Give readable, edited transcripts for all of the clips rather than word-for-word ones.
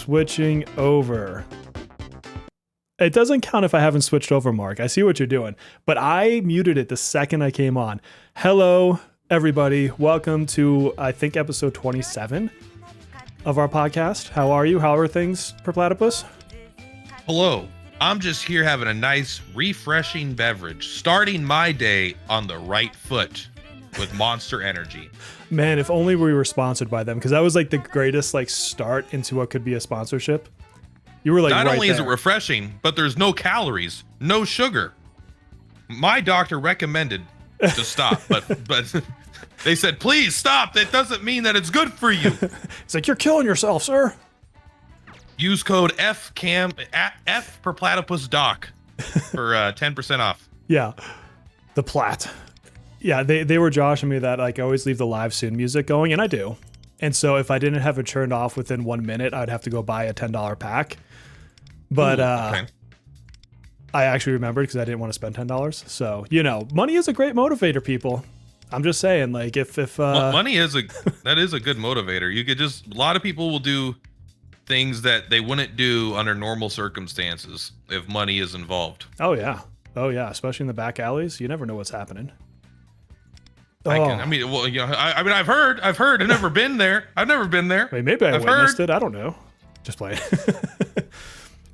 switching over. It doesn't count if I haven't switched over, Mark. I see what you're doing, but I muted it the second I came on. Hello, everybody. Welcome to, I think, episode 27 of our podcast. How are you? How are things, Per Platypus? Hello. I'm just here having a nice, refreshing beverage, starting my day on the right foot with Monster Energy. Man, if only we were sponsored by them, because that was like the greatest start into what could be a sponsorship. You were like, not right only there. is it refreshing, but there's no calories, no sugar. My doctor recommended to stop, but they said, please stop. That doesn't mean that it's good for you. It's like, you're killing yourself, sir. Use code F per platypus doc for 10% off. Yeah, the plat. Yeah, they were joshing me that I always leave the live soon music going, and I do. And so if I didn't have it turned off within 1 minute, I'd have to go buy a $10 pack. But okay. I actually remembered because I didn't want to spend $10. So, money is a great motivator, people. I'm just saying, if money is a good motivator. You could a lot of people will do things that they wouldn't do under normal circumstances if money is involved. Oh yeah, especially in the back alleys. You never know what's happening. I've heard. I've never been there. Wait, maybe I witnessed it. I don't know. Just playing.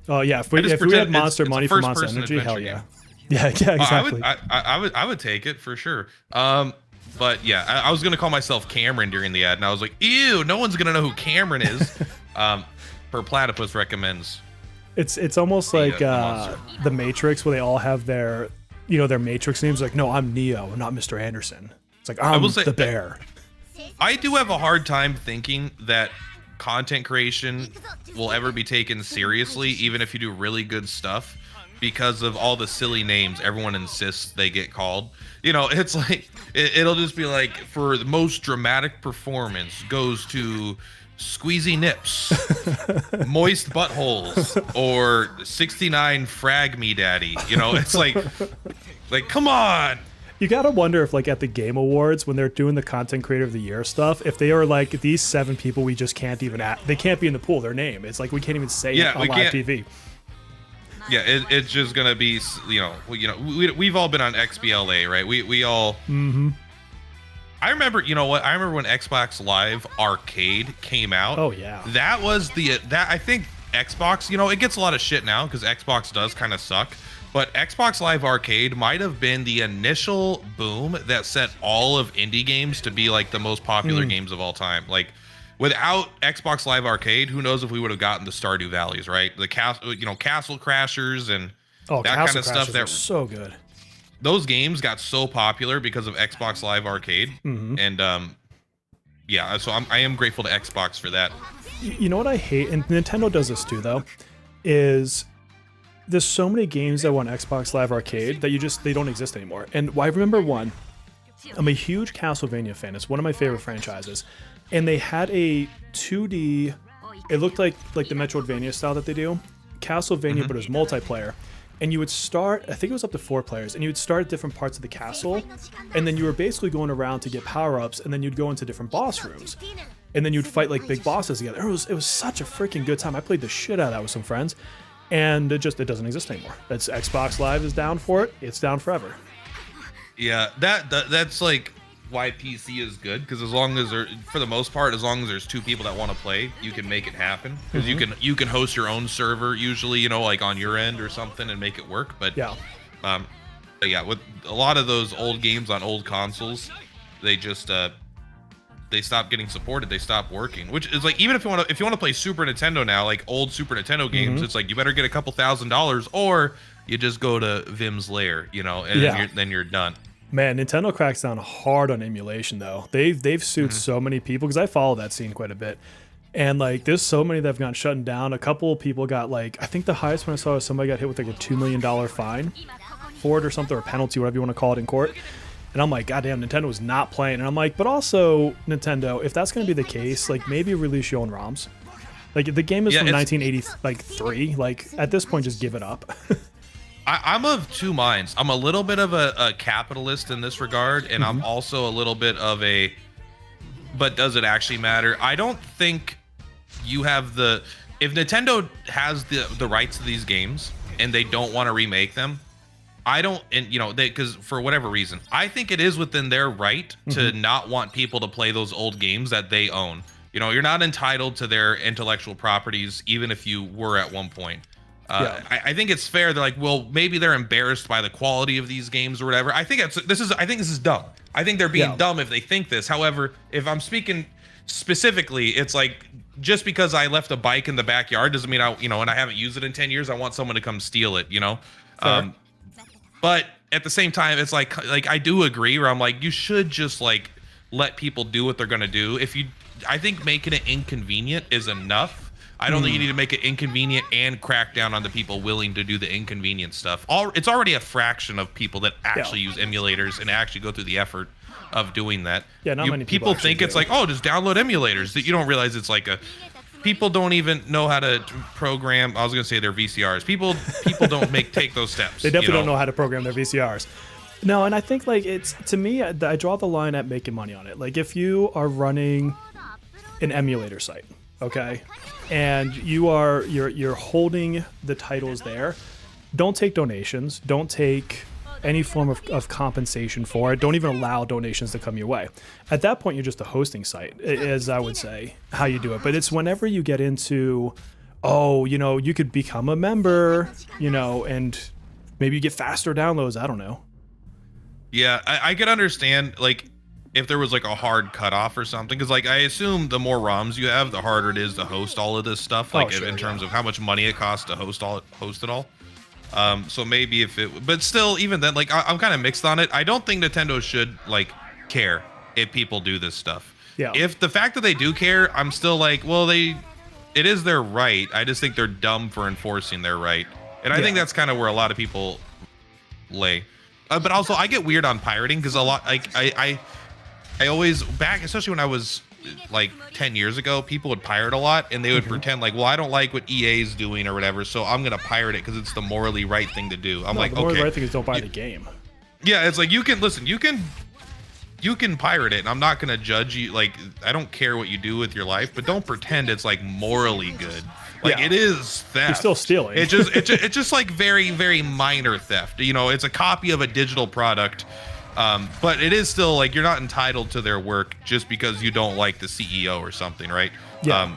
Oh yeah, if we had monster money for Monster Energy, hell yeah. Yeah, exactly. I would take it for sure. But yeah, I was gonna call myself Cameron during the ad, and I was like, ew, no one's gonna know who Cameron is. Per Platypus recommends. It's almost like the Matrix, where they all have their Matrix names. Like, no, I'm Neo, not Mr. Anderson. It's like, I'm the bear. I do have a hard time thinking that content creation will ever be taken seriously, even if you do really good stuff, because of all the silly names everyone insists they get called. It's like, it'll just be like, for the most dramatic performance goes to Squeezy Nips, Moist Buttholes, or 69 Frag Me Daddy. It's like come on. You gotta wonder if at the Game Awards, when they're doing the Content Creator of the Year stuff, if they are like, these 7 people we just can't even they can't be in the pool, their name. It's like we can't even say it on live TV. Yeah, it's just gonna be, we've all been on XBLA, right? We all. Mm-hmm. I remember, I remember when Xbox Live Arcade came out. Oh yeah. That was I think Xbox, it gets a lot of shit now because Xbox does kind of suck. But Xbox Live Arcade might have been the initial boom that set all of indie games to be the most popular games of all time. Without Xbox Live Arcade, who knows if we would have gotten the Stardew Valleys, right? The Castle Crashers and that kind of stuff. That was so good. Those games got so popular because of Xbox Live Arcade, and so I am grateful to Xbox for that. You know what I hate, and Nintendo does this too, though, is there's so many games that were on Xbox Live Arcade that they don't exist anymore. And I remember one. I'm a huge Castlevania fan. It's one of my favorite franchises, and they had a 2D. It looked like the Metroidvania style that they do, Castlevania, but it was multiplayer. And you would start, I think it was up to 4 players, and you would start at different parts of the castle, and then you were basically going around to get power-ups, and then you'd go into different boss rooms, and then you'd fight big bosses together. It was such a freaking good time. I played the shit out of that with some friends, and it doesn't exist anymore. That's Xbox Live is down for it. It's down forever. Yeah, that's why PC is good, because for the most part, as long as there's 2 people that want to play, you can make it happen. Because you can host your own server usually, on your end or something, and make it work. But yeah, with a lot of those old games on old consoles, they just they stop getting supported. They stop working. Which is even if you want to play Super Nintendo now, old Super Nintendo games, it's you better get a couple $1,000s, or you just go to Vim's Lair, and then you're done. Man, Nintendo cracks down hard on emulation, though. They've sued so many people, because I follow that scene quite a bit. And there's so many that have gotten shut down. A couple of people got I think the highest one I saw was somebody got hit with a $2 million fine for it or something, or penalty, whatever you want to call it, in court. And I'm like, goddamn, Nintendo was not playing. And I'm like, but also, Nintendo, if that's going to be the case, maybe release your own ROMs. The game is from 1983. At this point, just give it up. I'm of 2 minds. I'm a little bit of a capitalist in this regard, and I'm also a little bit of but does it actually matter? I don't think you have if Nintendo has the rights to these games and they don't want to remake them, I don't, and you know, because for whatever reason, I think it is within their right to not want people to play those old games that they own. You know, you're not entitled to their intellectual properties, even if you were at one point. I think it's fair. They're like, well, maybe they're embarrassed by the quality of these games or whatever. I think this is dumb. I think they're being dumb if they think this. However, if I'm speaking specifically, it's like, just because I left a bike in the backyard doesn't mean and I haven't used it in 10 years, I want someone to come steal it, you know? But at the same time, it's like I do agree where I'm like, you should just like let people do what they're gonna do. I think making it inconvenient is enough. I don't think you need to make it inconvenient and crack down on the people willing to do the inconvenient stuff. It's already a fraction of people that actually use emulators and actually go through the effort of doing that. Yeah, not many people think it's like, oh, just download emulators. That you don't realize it's like people don't even know how to program. I was gonna say their VCRs. People don't take those steps. They definitely don't know how to program their VCRs. No, and I think like to me, I draw the line at making money on it. Like if you are running an emulator site, okay, and you're holding the titles there, don't take donations. Don't take any form of compensation for it. Don't even allow donations to come your way. At that point, you're just a hosting site, as I would say, how you do it. But it's whenever you get into, you could become a member, and maybe you get faster downloads. I don't know. Yeah, I could understand, like, if there was like a hard cutoff or something, because like I assume the more ROMs you have, the harder it is to host all of this stuff, like in terms of how much money it costs to host it all. So maybe but still, even then, like I'm kind of mixed on it. I don't think Nintendo should like care if people do this stuff. Yeah. If the fact that they do care, I'm still like, well, it is their right. I just think they're dumb for enforcing their right, and I think that's kind of where a lot of people lay. But also, I get weird on pirating because a lot, like I always especially when I was like 10 years ago, people would pirate a lot and they would pretend like, well, I don't like what EA is doing or whatever, so I'm gonna pirate it because it's the morally right thing to do. I'm like, the morally right thing is don't buy the game. Yeah, it's like you can pirate it and I'm not gonna judge you. Like, I don't care what you do with your life, but don't pretend it's like morally good. Like it is theft. You're still stealing. It's just like very, very minor theft. It's a copy of a digital product. But it is still like you're not entitled to their work just because you don't like the CEO or something, right? Yeah.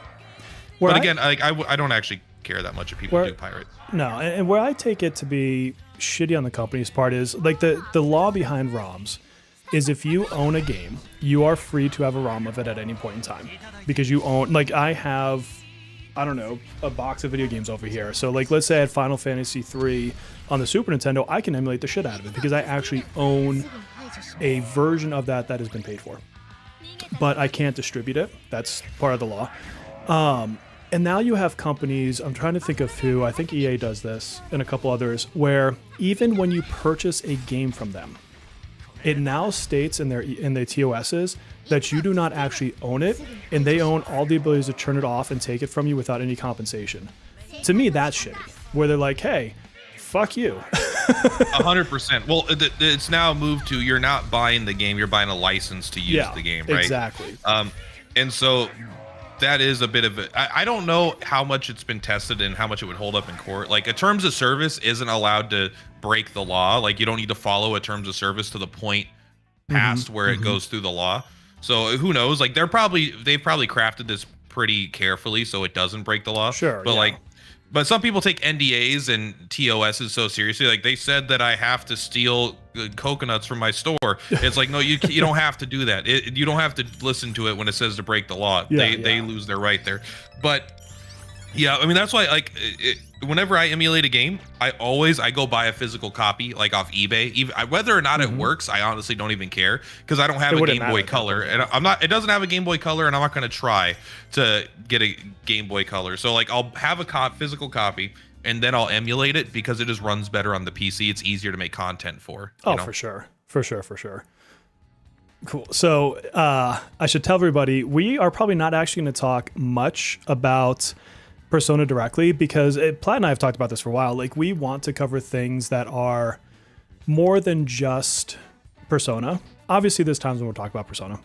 But again, like I don't actually care that much if people do pirate. No, and where I take it to be shitty on the company's part is like the law behind ROMs is if you own a game, you are free to have a ROM of it at any point in time because you own. Like I have, I don't know, a box of video games over here. So like let's say I had Final Fantasy 3 on the Super Nintendo, I can emulate the shit out of it because I actually own a version of that has been paid for. But I can't distribute it. That's part of the law. And now you have companies, I'm trying to think of who, I think EA does this and a couple others, where even when you purchase a game from them, it now states in their TOSs that you do not actually own it, and they own all the abilities to turn it off and take it from you without any compensation. To me, that's shitty. Where they're like, hey, fuck you. 100%. Well, it's now moved to you're not buying the game, you're buying a license to use the game, right? Exactly. And so that is a bit of it. I don't know how much it's been tested and how much it would hold up in court. Like a terms of service isn't allowed to break the law. Like you don't need to follow a terms of service to the point past where it goes through the law. So who knows? Like they've probably crafted this pretty carefully so it doesn't break the law. Sure. But but some people take NDAs and TOSs so seriously. Like they said that I have to steal coconuts from my store. It's like, no, you don't have to do that. You don't have to listen to it when it says to break the law. They lose their right there. But yeah, I mean, that's why whenever I emulate a game, I go buy a physical copy, like off eBay. Whether or not it works, I honestly don't even care because I don't have a Game Boy Color, and it doesn't have a Game Boy Color, and I'm not going to try to get a Game Boy Color. So like, I'll have a physical copy, and then I'll emulate it because it just runs better on the PC. It's easier to make content for. For sure. Cool. So I should tell everybody we are probably not actually going to talk much about Persona directly because Platt and I have talked about this for a while. Like we want to cover things that are more than just Persona. Obviously, there's times when we'll talk about Persona.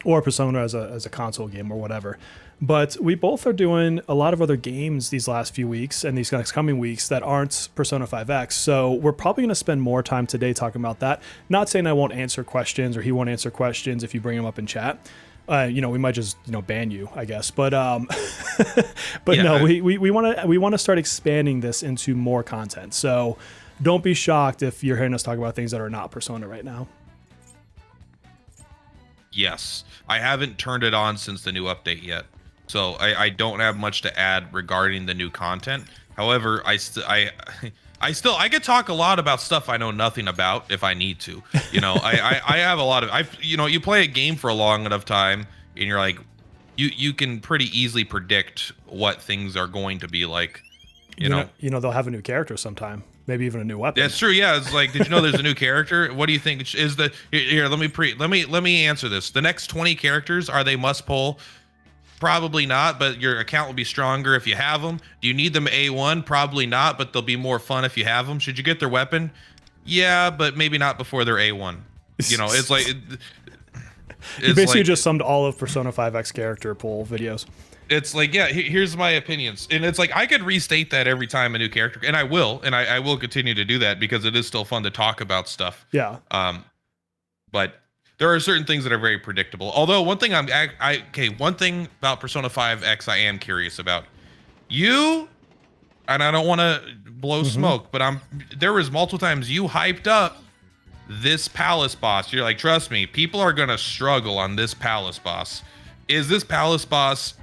or Persona as a console game or whatever. But we both are doing a lot of other games these last few weeks and these next coming weeks that aren't Persona 5X. So we're probably going to spend more time today talking about that. Not saying I won't answer questions or he won't answer questions if you bring them up in chat. We might just ban you, I guess. But but yeah, no, we want to start expanding this into more content. So don't be shocked if you're hearing us talk about things that are not Persona right now. Yes, I haven't turned it on since the new update yet, so I don't have much to add regarding the new content. However, I could talk a lot about stuff I know nothing about if I need to. I have a lot of you play a game for a long enough time and you're like, you can pretty easily predict what things are going to be like. They'll have a new character sometime. Maybe even a new weapon. That's true. Yeah, it's like, did you know there's a new character? What do you think is the here? Let me answer this. The next 20 characters, are they must pull? Probably not, but your account will be stronger if you have them. Do you need them A1? Probably not, but they'll be more fun if you have them. Should you get their weapon? Yeah, but maybe not before they're A1. It's like you basically just summed all of Persona 5X character pull videos. It's like, yeah, here's my opinions. And it's like, I could restate that every time a new character, and I will, and I will continue to do that because it is still fun to talk about stuff. Yeah. But there are certain things that are very predictable. Although one thing one thing about Persona 5X I am curious about. And I don't want to blow smoke, but there was multiple times you hyped up this palace boss. You're like, trust me, people are going to struggle on this palace boss. Is this palace boss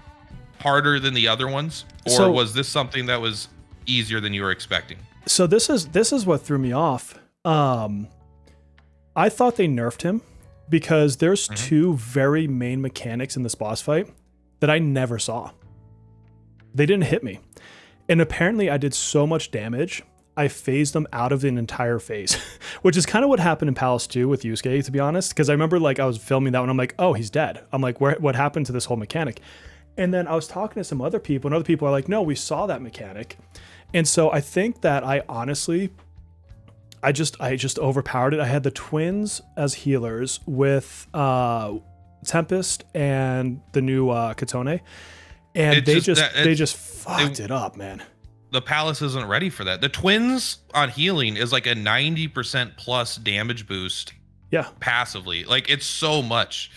harder than the other ones, or was this something that was easier than you were expecting? So this is what threw me off. I thought they nerfed him because there's two very main mechanics in this boss fight that I never saw. They didn't hit me, and apparently I did so much damage I phased them out of an entire phase, which is kind of what happened in Palace 2 with Yusuke, to be honest, because I remember I was filming that one, I'm like, oh, he's dead. I'm like, what happened to this whole mechanic? And then I was talking to some other people, and other people are like, no, we saw that mechanic. And so I think that I just overpowered it. I had the twins as healers with Tempest and the new Katone, and they just fucked it up, man. The Palace isn't ready for that. The twins on healing is like a 90% plus damage boost. Yeah, passively, like it's so much.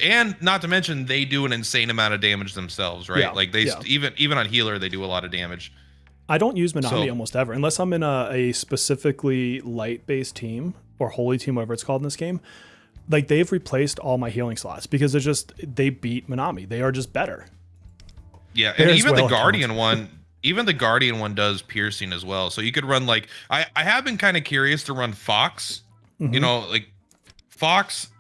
And not to mention they do an insane amount of damage themselves, right? Yeah, even on healer they do a lot of damage. I don't use Minami almost ever unless I'm in a specifically light based team or holy team, whatever it's called in this game. Like they've replaced all my healing slots because they beat Minami. They are just better. Yeah, and even the Guardian one. Even the Guardian one does piercing as well. So you could run like I have been kind of curious to run Fox. Like Fox,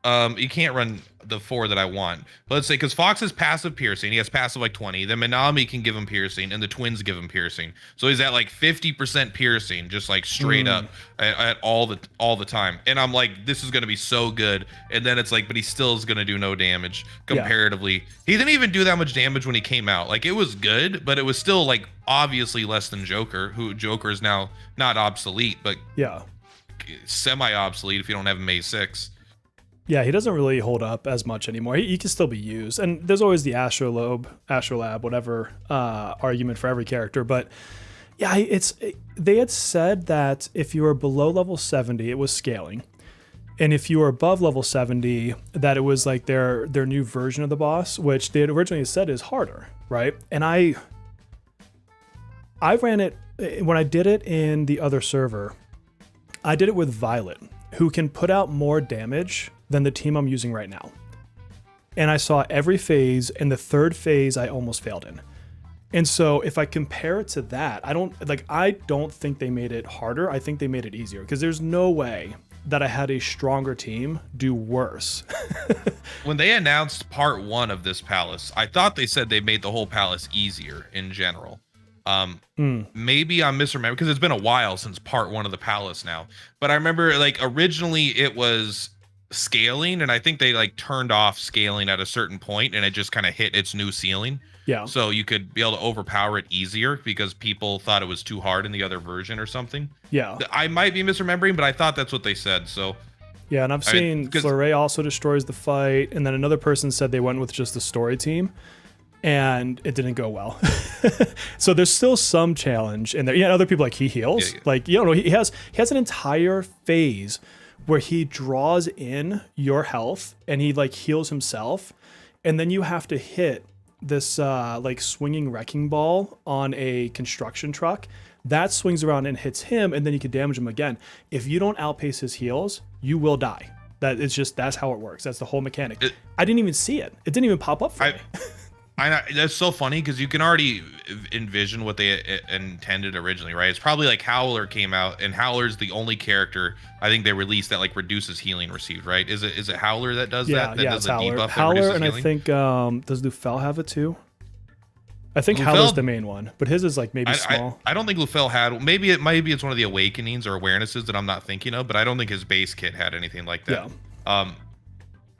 you can't run the 4 that I want. But let's say because Fox is passive piercing, he has passive like 20. Then Minami can give him piercing, and the twins give him piercing. So he's at like 50% piercing, just like straight up at all the time. And I'm like, this is gonna be so good. And then it's like, but he still is gonna do no damage comparatively. Yeah. He didn't even do that much damage when he came out. Like it was good, but it was still like obviously less than Joker. Who Joker is now not obsolete, but yeah, semi-obsolete if you don't have him A6. Yeah, he doesn't really hold up as much anymore. He can still be used. And there's always the Astrolab, whatever argument for every character. But yeah, they had said that if you were below level 70, it was scaling. And if you were above level 70, that it was like their new version of the boss, which they had originally said is harder, right? And I ran it, when I did it in the other server, I did it with Violet, who can put out more damage than the team I'm using right now. And I saw every phase, and the third phase I almost failed in. And so if I compare it to that, I don't think they made it harder. I think they made it easier because there's no way that I had a stronger team do worse. When they announced part 1 of this palace, I thought they said they made the whole palace easier in general. Maybe I'm misremembering because it's been a while since part 1 of the palace now. But I remember like originally it was scaling, and I think they like turned off scaling at a certain point, and it just kind of hit its new ceiling. Yeah. So you could be able to overpower it easier because people thought it was too hard in the other version or something. Yeah. I might be misremembering, but I thought that's what they said. So Yeah, and I've seen Fleuret also destroys the fight, and then another person said they went with just the story team, and it didn't go well. So there's still some challenge in there. Yeah, other people like he heals. Yeah. Like, you know, he has an entire phase where he draws in your health and he like heals himself, and then you have to hit this like swinging wrecking ball on a construction truck that swings around and hits him, and then you can damage him again. If you don't outpace his heals, you will die. That's how it works. That's the whole mechanic. I didn't even see it. It didn't even pop up for me. That's so funny because you can already envision what they intended originally, right? It's probably like Howler came out, and Howler's the only character I think they released that like reduces healing received, right? Is it Howler that does that? That does it's Howler. Debuff Howler, and healing? I think does Lufel have it too? I think Lufel, Howler's the main one, but his is like maybe small. I don't think Lufel had. Maybe it's one of the awakenings or awarenesses that I'm not thinking of, but I don't think his base kit had anything like that. Yeah.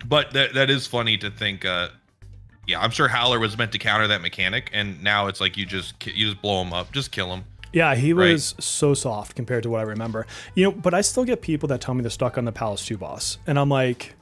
But that is funny to think. Yeah, I'm sure Howler was meant to counter that mechanic, and now it's like you just blow him up, just kill him. Yeah, he was so soft compared to what I remember. You know, but I still get people that tell me they're stuck on the Palace 2 boss, and I'm like,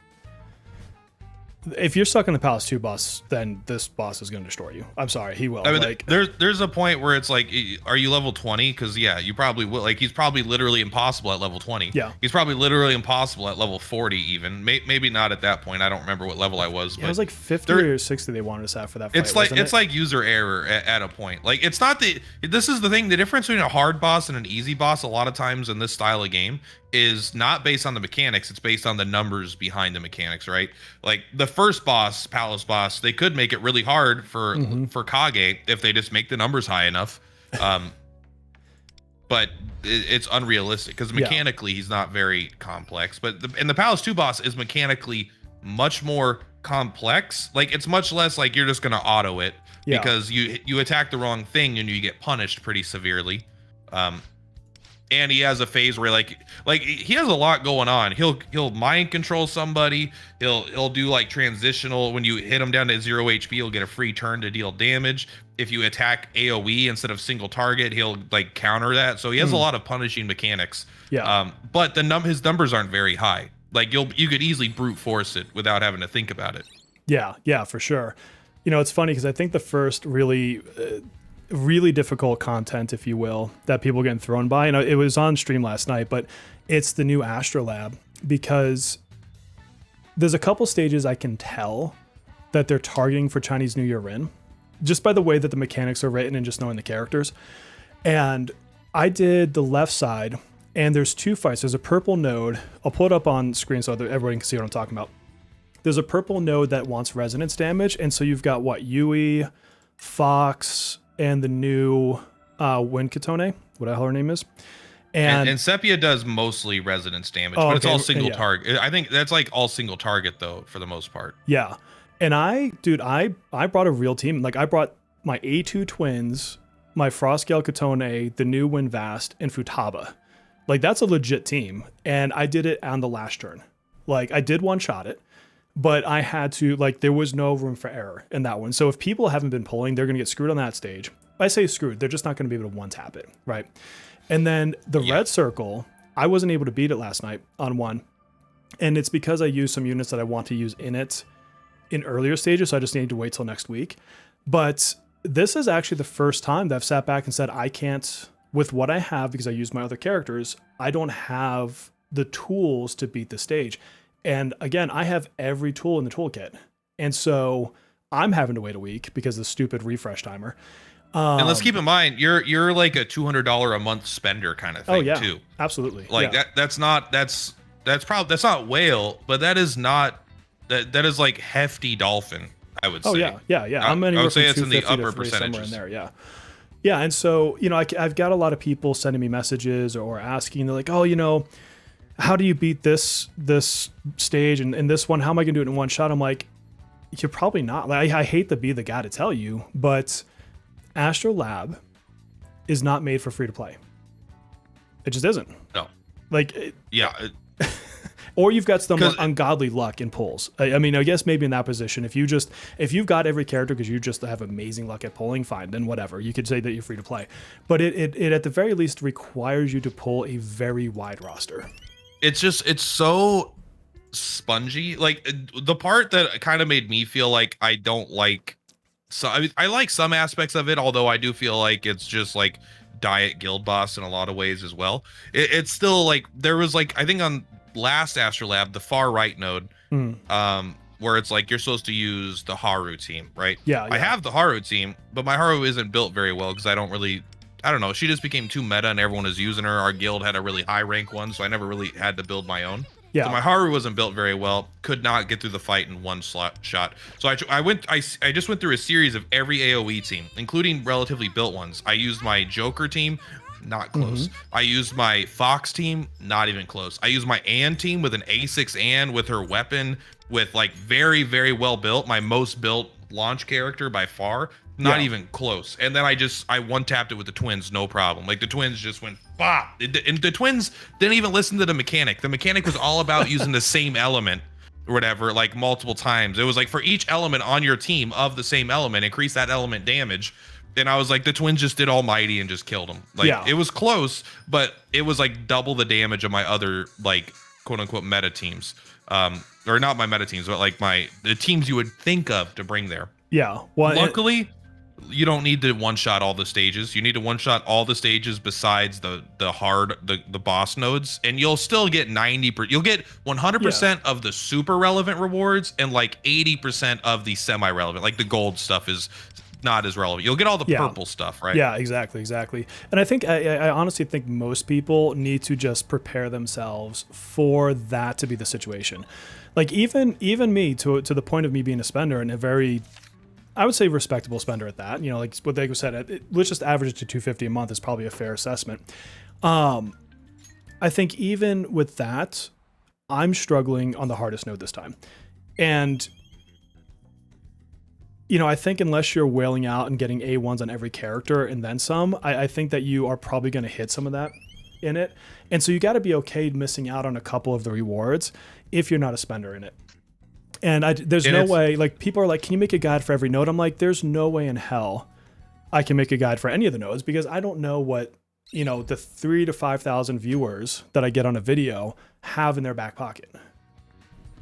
if you're stuck on the Palace 2 boss, then this boss is going to destroy you. I'm sorry, he will. I mean, there's a point where it's like, are you level 20? Because yeah, you probably will. Like, he's probably literally impossible at level 20. Yeah, he's probably literally impossible at level 40 even. Maybe not at that point. I don't remember what level I was. Yeah, but it was like 50 or 60 they wanted us at for that fight. It's like user error at a point. Like, it's not this is the thing. The difference between a hard boss and an easy boss a lot of times in this style of game is not based on the mechanics. It's based on the numbers behind the mechanics, right? Like the first boss, Palace boss, they could make it really hard for Kage if they just make the numbers high enough. But it's unrealistic because mechanically he's not very complex. But the Palace 2 boss is mechanically much more complex. Like, it's much less like you're just gonna auto it because you attack the wrong thing and you get punished pretty severely. And he has a phase where like he has a lot going on. He'll mind control somebody. He'll do like transitional. When you hit him down to 0 HP, he'll get a free turn to deal damage. If you attack AoE instead of single target, he'll like counter that. So he has a lot of punishing mechanics. Yeah. But his numbers aren't very high. Like you could easily brute force it without having to think about it. Yeah, for sure. You know, it's funny because I think the first really difficult content, if you will, that people getting thrown by. You know, it was on stream last night, but it's the new Astrolab, because there's a couple stages I can tell that they're targeting for Chinese New Year Rin, just by the way that the mechanics are written and just knowing the characters. And I did the left side, and there's two fights. There's a purple node. I'll pull it up on screen so that everyone can see what I'm talking about. There's a purple node that wants resonance damage, and so you've got Yui, Fox, and the new Wind Katone, what the hell her name is. And Sepia does mostly resonance damage, but it's all single target. I think that's like all single target though, for the most part. Yeah. And I brought a real team. Like, I brought my A2 twins, my Frostgale Katone, the new Wind Vast, and Futaba. Like, that's a legit team. And I did it on the last turn. Like, I did one shot it, but I had to, like, there was no room for error in that one. So if people haven't been pulling, they're going to get screwed on that stage. I say screwed, they're just not going to be able to one-tap it, right? And then the red circle, I wasn't able to beat it last night on one. And it's because I used some units that I want to use in it in earlier stages, so I just need to wait till next week. But this is actually the first time that I've sat back and said, I can't, with what I have, because I used my other characters, I don't have the tools to beat the stage. And again, I have every tool in the toolkit. And so I'm having to wait a week because of the stupid refresh timer. And let's keep in mind, you're like a $200 a month spender kind of thing too. Absolutely. Like that's not whale, but that is not that is like hefty dolphin, I would say. Yeah. I'm anywhere I would say from it's in the 250 upper to 3 percentages. somewhere in there, yeah. And so, you know, I've got a lot of people sending me messages or asking, they're like, oh, you know, how do you beat this stage and this one? How am I gonna do it in one shot? I'm like, you're probably not. Like, I hate to be the guy to tell you, but Astrolab is not made for free to play. It just isn't. No. Like, or you've got some ungodly luck in pulls. I mean, I guess maybe in that position, if you've got every character because you just have amazing luck at pulling, fine, then whatever. You could say that you're free to play. But it at the very least requires you to pull a very wide roster. It's so spongy. Like the part that kind of made me feel like I don't like. So I mean, I like some aspects of it, although I do feel like it's just like Diet Guild Boss in a lot of ways as well. It's still like there was like I think on last Astrolab, the far right node, where it's like you're supposed to use the Haru team, right? Yeah, I have the Haru team, but my Haru isn't built very well because I don't know. She just became too meta and everyone is using her. Our guild had a really high rank one, so I never really had to build my own. Yeah. So my Haru wasn't built very well. Could not get through the fight in one shot. So I just went through a series of every AoE team, including relatively built ones. I used my Joker team, not close. I used my Fox team, not even close. I used my Ann team with an A6 Ann with her weapon, with like very, very well built. My most built launch character by far. Not even close. And then I one tapped it with the twins, no problem. Like the twins just went bop. And the twins didn't even listen to the mechanic. The mechanic was all about using the same element or whatever, like multiple times. It was like for each element on your team of the same element, increase that element damage. And I was like, the twins just did almighty and just killed them. Like it was close, but it was like double the damage of my other like quote unquote meta teams. Or not my meta teams, but like the teams you would think of to bring there. Yeah. Well, luckily, you don't need to one-shot all the stages. You need to one-shot all the stages besides the boss nodes, and you'll still get 90%. You'll get 100% of the super relevant rewards and like 80% of the semi-relevant. Like the gold stuff is not as relevant. You'll get all the purple stuff, right? Yeah, exactly. And I think I honestly think most people need to just prepare themselves for that to be the situation. Like even me to the point of me being a spender and a very, I would say, respectable spender at that. You know, like what they said, let's just average it to 250 a month is probably a fair assessment. I think even with that, I'm struggling on the hardest node this time. And, you know, I think unless you're wailing out and getting A1s on every character and then some, I think that you are probably going to hit some of that in it. And so you got to be okay missing out on a couple of the rewards if you're not a spender in it. And there's no way, like people are like, can you make a guide for every node? I'm like, there's no way in hell I can make a guide for any of the nodes because I don't know what, you know, the 3,000 to 5,000 viewers that I get on a video have in their back pocket.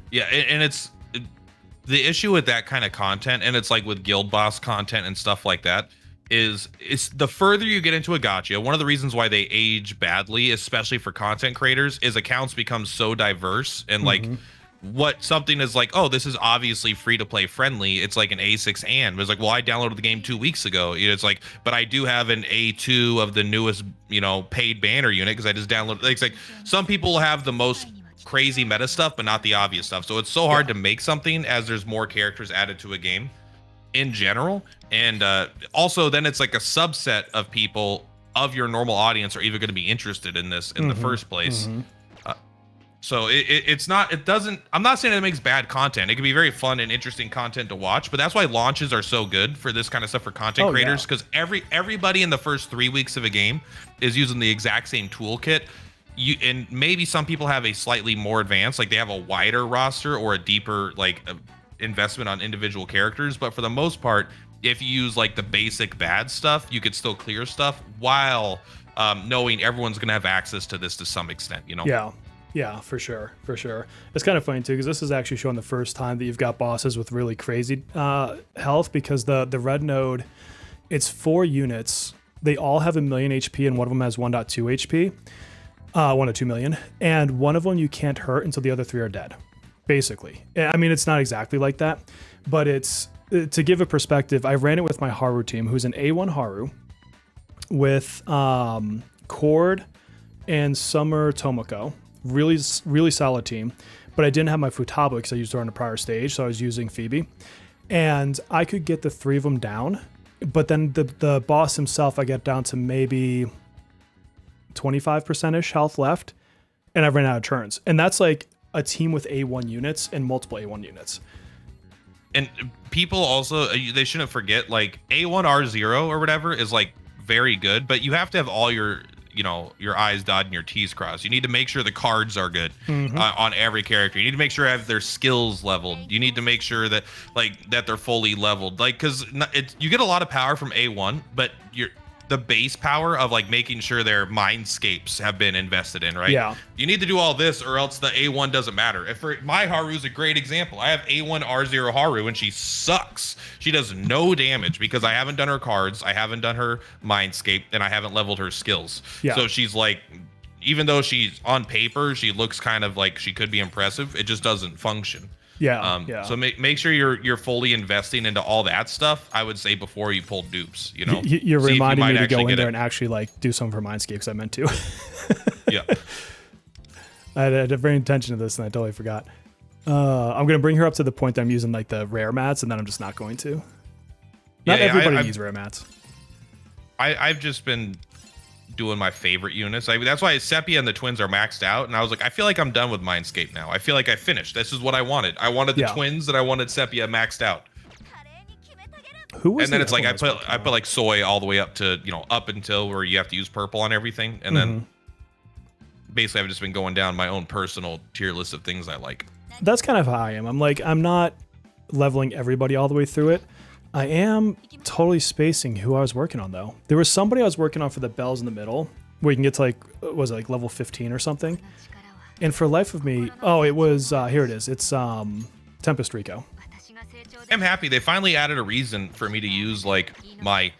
Yeah. And it's the issue with that kind of content. And it's like with guild boss content and stuff like that is it's the further you get into a gacha, one of the reasons why they age badly, especially for content creators, is accounts become so diverse and like, what something is like, oh, this is obviously free to play friendly. It's like an A6 and it's like, well, I downloaded the game 2 weeks ago. It's like, but I do have an A2 of the newest, you know, paid banner unit because I just downloaded. It's like some people have the most crazy meta stuff, but not the obvious stuff. So it's so hard to make something as there's more characters added to a game in general. And also then it's like a subset of people of your normal audience are even going to be interested in this in the first place. So I'm not saying it makes bad content. It can be very fun and interesting content to watch, but that's why launches are so good for this kind of stuff for content creators, because everybody in the first 3 weeks of a game is using the exact same toolkit. And maybe some people have a slightly more advanced, like they have a wider roster or a deeper like investment on individual characters. But for the most part, if you use like the basic bad stuff, you could still clear stuff while knowing everyone's going to have access to this to some extent, you know? Yeah, for sure. It's kind of funny too, because this is actually showing the first time that you've got bosses with really crazy health, because the red node, it's 4 units. They all have 1 million HP and one of them has 1.2 HP, 1 to 2 million. And one of them you can't hurt until the other 3 are dead, basically. I mean, it's not exactly like that, but it's, to give a perspective, I ran it with my Haru team, who's an A1 Haru with Cord and Summer Tomoko. Really solid team, but I didn't have my Futaba because I used her on a prior stage, so I was using Phoebe, and I could get the 3 of them down, but then the boss himself, I get down to maybe 25%ish health left, and I ran out of turns, and that's like a team with A1 units and multiple A1 units. And people also, they shouldn't forget, like A1R0 or whatever is like very good, but you have to have all your, you know, your I's dotted and your T's crossed. You need to make sure the cards are good on every character. You need to make sure have their skills leveled. You need to make sure that that they're fully leveled. Like, because you get a lot of power from A1, but the base power of like making sure their mindscapes have been invested in, right? Yeah. You need to do all this or else the A1 doesn't matter. If my Haru's a great example. I have A1 R0 Haru and she sucks. She does no damage because I haven't done her cards, I haven't done her mindscape, and I haven't leveled her skills. Yeah. So she's like, even though she's on paper, she looks kind of like she could be impressive. It just doesn't function. Yeah. So make sure you're fully investing into all that stuff. I would say before you pull dupes, you know. You're See if you reminding might me to actually go in get there it. and actually like do some for Mindscapes. I meant to. Yeah. I had a very intention of this and I totally forgot. I'm gonna bring her up to the point that I'm using like the rare mats, and then I'm just not going to. Not everybody needs rare mats. I've just been doing my favorite units. That's why Sepia and the twins are maxed out, and I was like, I feel like I'm done with Mindscape now. I feel like I finished. This is what I wanted. I wanted the twins and I wanted Sepia maxed out. Who was? And then it's like I put like soy all the way up to, you know, up until where you have to use purple on everything, and then basically I've just been going down my own personal tier list of things I like. That's kind of how I am. I'm not leveling everybody all the way through it. I am totally spacing who I was working on though. There was somebody I was working on for the bells in the middle, where you can get to like, was it like level 15 or something? And for life of me, oh, it was here it is. It's Tempest Rico. I'm happy they finally added a reason for me to use like my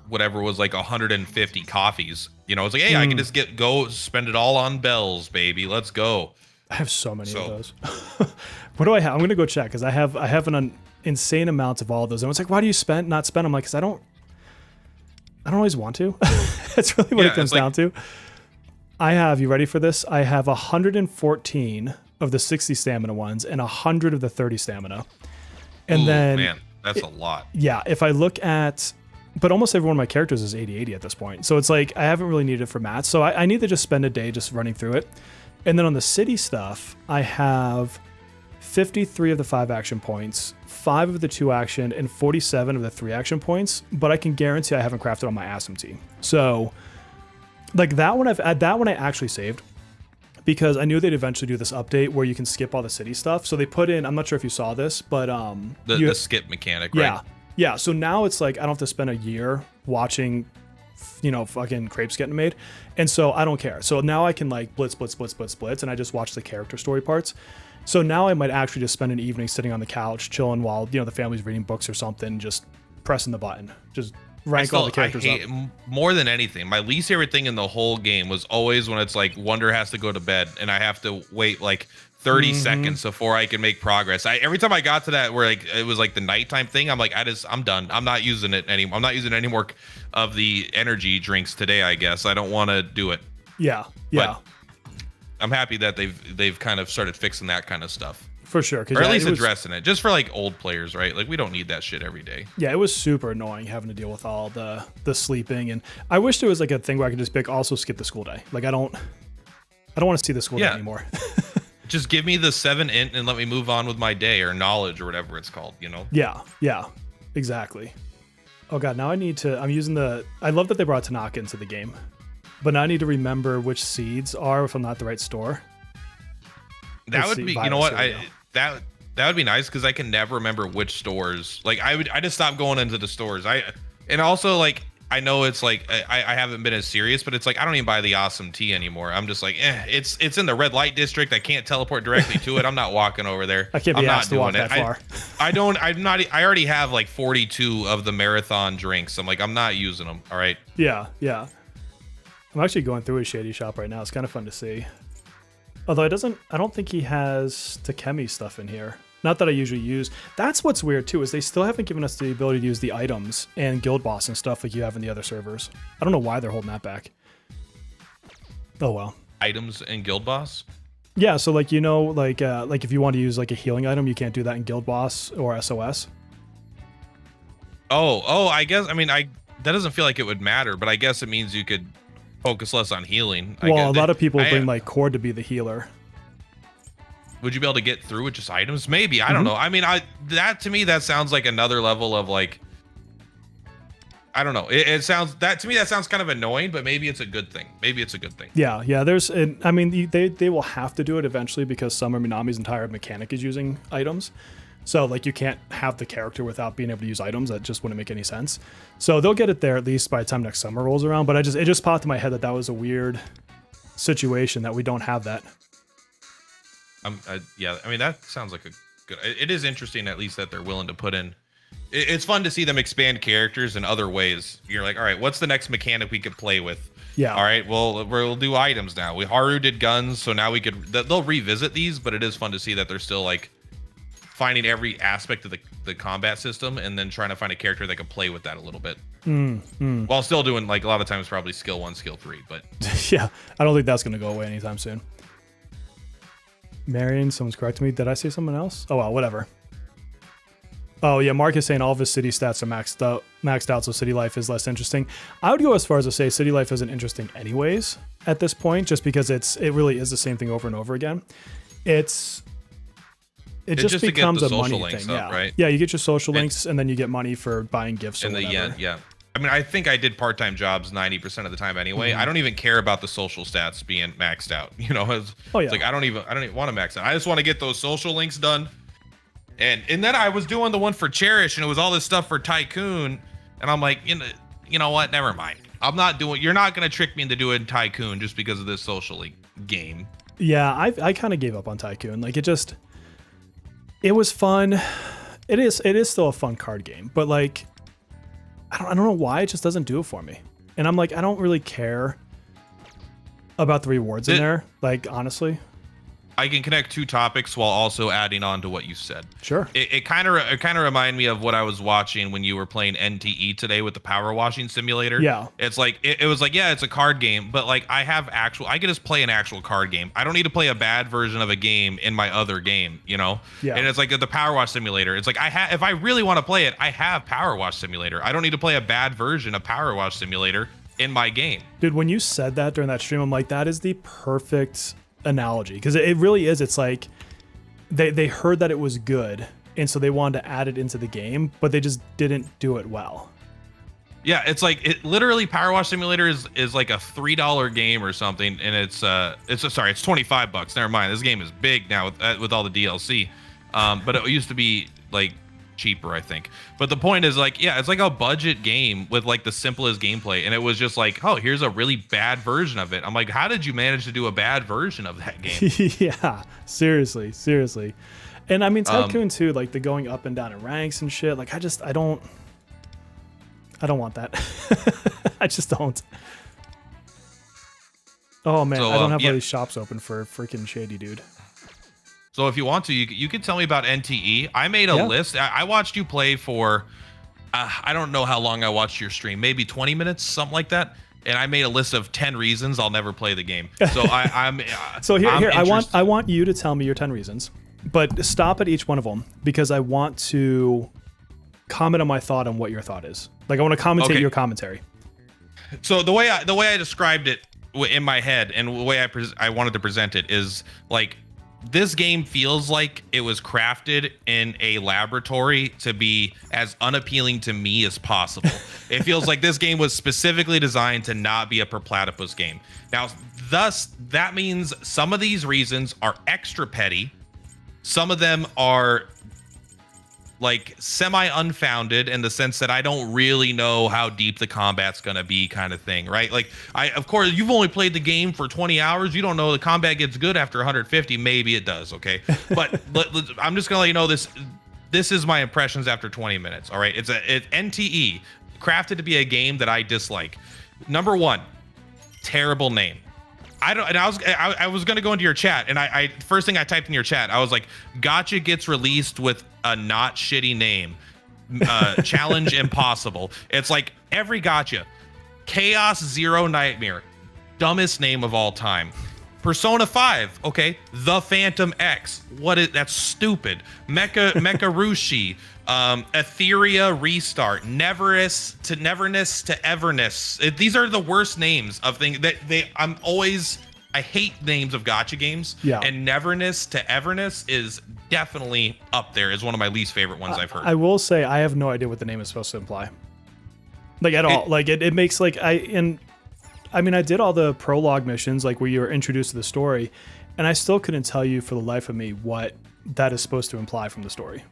whatever was like 150 coffees. You know, it's like, hey, I can just go spend it all on bells, baby. Let's go. I have so many of those. What do I have? I'm gonna go check because I have an insane amount of all of those. And it's like, why do you not spend? I'm like, because I don't always want to. That's really what it comes down to. I have, you ready for this? I have 114 of the 60 stamina ones and 100 of the 30 stamina. And then, man, that's a lot. Yeah, if I look at, but almost every one of my characters is 80/80 at this point. So it's like, I haven't really needed it for mats. So I need to just spend a day just running through it. And then on the city stuff, I have 53 of the 5 action points, 5 of the 2 action, and 47 of the 3 action points. But I can guarantee I haven't crafted on my Asim team. So like that one, I actually saved because I knew they'd eventually do this update where you can skip all the city stuff. So they put in, I'm not sure if you saw this, but the skip mechanic, right? Yeah. So now it's like I don't have to spend a year watching, you know, fucking crepes getting made. And so I don't care. So now I can like blitz, and I just watch the character story parts. So now I might actually just spend an evening sitting on the couch, chilling while, you know, the family's reading books or something, just pressing the button, just rank all the characters up. More than anything, my least favorite thing in the whole game was always when it's like Wonder has to go to bed and I have to wait like 30 seconds before I can make progress. Every time I got to that where like it was like the nighttime thing, I'm like, I'm done. I'm not using it anymore. I'm not using any more of the energy drinks today, I guess. I don't want to do it. Yeah. But I'm happy that they've kind of started fixing that kind of stuff. For sure. Or at least addressing it. Just for like old players, right? Like we don't need that shit every day. Yeah, it was super annoying having to deal with all the sleeping, and I wish there was like a thing where I could just pick also skip the school day. Like I don't want to see the school day anymore. Just give me the 7 int and let me move on with my day, or knowledge or whatever it's called, you know? Yeah, exactly. Oh god, now I'm using I love that they brought Tanaka into the game, but now I need to remember which seeds are if I'm not at the right store. That would be, you know what, that would be nice because I can never remember which stores. Like I just stopped going into the stores. And also like I know it's like I haven't been as serious, but it's like I don't even buy the awesome tea anymore. I'm just like, it's in the red light district. I can't teleport directly to it. I'm not walking over there. I can't be asked to walk that far. I already have like 42 of the marathon drinks. I'm like, I'm not using them. All right. Yeah. I'm actually going through his shady shop right now. It's kind of fun to see. Although I don't think he has Takemi stuff in here. Not that I usually use. That's what's weird too, is they still haven't given us the ability to use the items and guild boss and stuff like you have in the other servers. I don't know why they're holding that back. Oh well. Items and guild boss? Yeah, so like, you know, like if you want to use like a healing item, you can't do that in guild boss or SOS. Oh, I guess, I mean, that doesn't feel like it would matter, but I guess it means you could focus less on healing. A lot of people bring like Cord to be the healer. Would you be able to get through with just items? Maybe. I don't know. I mean, that to me, that sounds like another level of like, I don't know. It sounds, that to me, that sounds kind of annoying, but maybe it's a good thing. Yeah. I mean, they will have to do it eventually because Summer Minami's entire mechanic is using items. So like you can't have the character without being able to use items. That just wouldn't make any sense. So they'll get it there at least by the time next summer rolls around. But it just popped in my head that was a weird situation that we don't have that. Yeah, I mean, that sounds like a good. It is interesting, at least, that they're willing to put in. It's fun to see them expand characters in other ways. You're like, all right, what's the next mechanic we could play with? Yeah. All right, well, we'll do items now. Haru did guns, so now we could. They'll revisit these, but it is fun to see that they're still like finding every aspect of the combat system and then trying to find a character that can play with that a little bit. While still doing, like, a lot of times probably skill 1, skill 3, but yeah, I don't think that's going to go away anytime soon. Marion, someone's correcting me. Did I say someone else? Oh, well, whatever. Oh, yeah, Mark is saying all of his city stats are maxed out, so city life is less interesting. I would go as far as to say city life isn't interesting anyways at this point, just because it really is the same thing over and over again. It just becomes a money thing, yeah. Right? Yeah, you get your social links, and then you get money for buying gifts or whatever. Yeah. I mean, I think I did part-time jobs 90% of the time anyway. I don't even care about the social stats being maxed out. You know, it's like I don't even want to max out. I just want to get those social links done. And then I was doing the one for Cherish, and it was all this stuff for Tycoon, and I'm like, you know what? Never mind. I'm not doing. You're not gonna trick me into doing Tycoon just because of this social link game. Yeah, I kind of gave up on Tycoon. Like it was fun. It is still a fun card game, but like I don't know why it just doesn't do it for me. And I'm like, I don't really care about the rewards in there. Like, honestly, I can connect two topics while also adding on to what you said. Sure. It kind of reminded me of what I was watching when you were playing NTE today with the power washing simulator. Yeah. It's like it was like, yeah, it's a card game, but like I can just play an actual card game. I don't need to play a bad version of a game in my other game, you know? Yeah. And it's like the power wash simulator. It's like if I really want to play it, I have power wash simulator. I don't need to play a bad version of power wash simulator in my game. Dude, when you said that during that stream, I'm like, that is the perfect analogy, because it really is. It's like they heard that it was good, and so they wanted to add it into the game, but they just didn't do it well. Yeah, it's like literally Power Wash Simulator is like a $3 game or something, and it's $25. Never mind, this game is big now with all the DLC, but it used to be like cheaper, I think. But the point is, like, yeah, it's like a budget game with like the simplest gameplay, and it was just like, oh, here's a really bad version of it. I'm like, how did you manage to do a bad version of that game? Yeah, seriously. And I mean, Tycoon too, like the going up and down in ranks and shit. Like, I don't want that. I just don't. Oh man, so, I don't have all these shops open for freaking Shady Dude. So if you want to, you can tell me about NTE. I made a list. I watched you play for, I don't know how long I watched your stream, maybe 20 minutes, something like that. And I made a list of 10 reasons I'll never play the game. So I'm. So here, I want you to tell me your 10 reasons, but stop at each one of them, because I want to comment on my thought on what your thought is. Like, I want to commentate your commentary. So the way I described it in my head, and the way I wanted to present it is like, this game feels like it was crafted in a laboratory to be as unappealing to me as possible. It feels like this game was specifically designed to not be a per platypus game. Now, thus, that means some of these reasons are extra petty. Some of them are like semi-unfounded in the sense that I don't really know how deep the combat's gonna be, kind of thing, right? Like, of course, you've only played the game for 20 hours. You don't know the combat gets good after 150. Maybe it does, okay? But I'm just gonna let you know this is my impressions after 20 minutes, all right? It's NTE, crafted to be a game that I dislike. Number one, terrible name. I was gonna go into your chat, and I first thing I typed in your chat, I was like, Gacha gets released with a not shitty name. Challenge impossible. It's like every Gacha. Chaos Zero Nightmare. Dumbest name of all time. Persona 5, okay. The Phantom X. That's stupid. Mecha Rushi. Etheria Restart. Neverness to Everness. These are the worst names of things that I hate names of gacha games. Yeah. And Neverness to Everness is definitely up there as one of my least favorite ones I've heard. I will say I have no idea what the name is supposed to imply. Like, at all. Like, it makes like I did all the prologue missions, like where you were introduced to the story, and I still couldn't tell you for the life of me what that is supposed to imply from the story.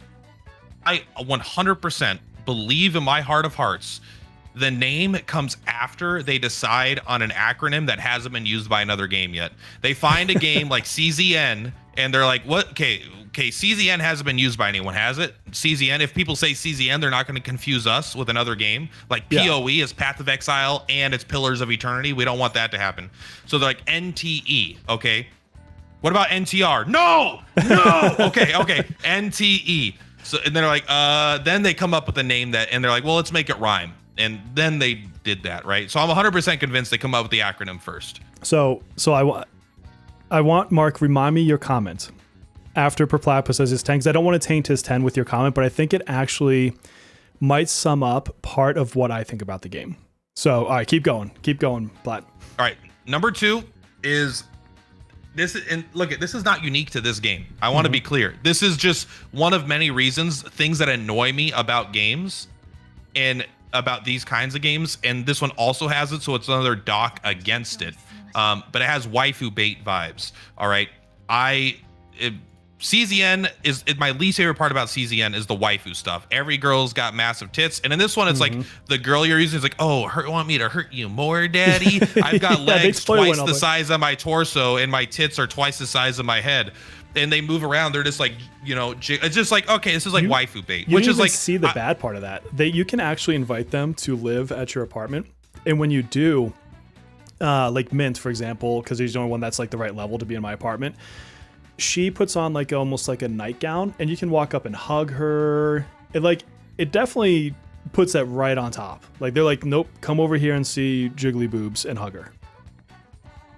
I 100% believe in my heart of hearts the name comes after they decide on an acronym that hasn't been used by another game yet. They find a game like CZN and they're like, what? Okay, CZN hasn't been used by anyone, has it? CZN, if people say CZN, they're not going to confuse us with another game. Like PoE is Path of Exile and it's Pillars of Eternity. We don't want that to happen. So they're like NTE, okay? What about NTR? No! Okay, NTE. So, and they're like, then they come up with a name that, and they're like, well, let's make it rhyme. And then they did that, right? So I'm 100% convinced they come up with the acronym first. So I want Mark, remind me your comment after Perplatypus says his 10, because I don't want to taint his 10 with your comment, but I think it actually might sum up part of what I think about the game. So, all right, keep going, Plat. All right, number 2 is this, and look, this is not unique to this game. I want to be clear. This is just one of many reasons, things that annoy me about games and about these kinds of games, and this one also has it, so it's another dock against it. But it has waifu bait vibes. All right, CZN is my least favorite part about CZN is the waifu stuff. Every girl's got massive tits, and in this one, it's like the girl you're using is like, oh, want me to hurt you more, daddy? I've got legs twice the size of my torso, and my tits are twice the size of my head. And they move around. They're just like, it's just like, okay, this is like waifu bait, which is like, see the bad part of that. You can actually invite them to live at your apartment, and when you do, like Mint, for example, because he's the only one that's like the right level to be in my apartment. She puts on like almost like a nightgown, and you can walk up and hug her. It definitely puts that right on top. Like they're like, nope, come over here and see jiggly boobs and hug her.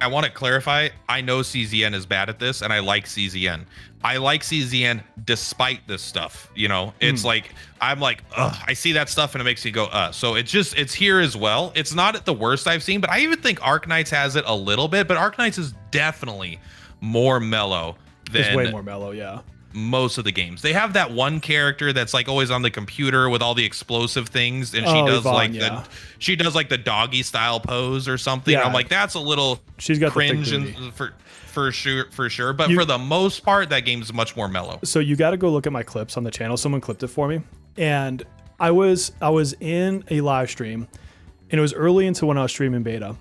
I want to clarify, I know CZN is bad at this, and I like CZN. I like CZN despite this stuff, It's like, I'm like, ugh, I see that stuff, and it makes me go, So it's here as well. It's not the worst I've seen, but I even think Arknights has it a little bit, but Arknights is definitely more mellow than... It's way more mellow, yeah. Most of the games. They have that one character that's like always on the computer with all the explosive things, and she does Yvonne, she does like the doggy style pose or something. Yeah. I'm like, that's a little she's got cringe for sure. But for the most part, that game's much more mellow. So you got to go look at my clips on the channel. Someone clipped it for me, and I was in a live stream, and it was early into when I was streaming beta.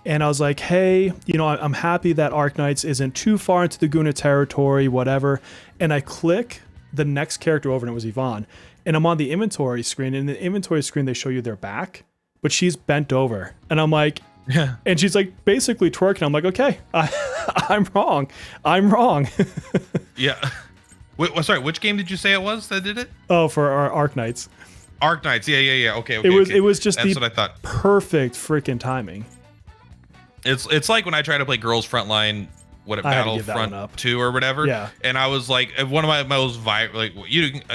And I was like, hey, I'm happy that Arknights isn't too far into the Guna territory, whatever. And I click the next character over, and it was Yvonne. And I'm on the inventory screen. And in the inventory screen, they show you their back, but she's bent over. And I'm like, yeah. And she's like basically twerking. I'm like, okay, I'm wrong. Yeah. Sorry, which game did you say it was that did it? Oh, for our Arknights. Arknights, yeah. Okay. It was just that's what I thought. Perfect freaking timing. It's like when I try to play Girls Frontline, Battlefront 2 or whatever. Yeah. And I was like, one of my most viral, like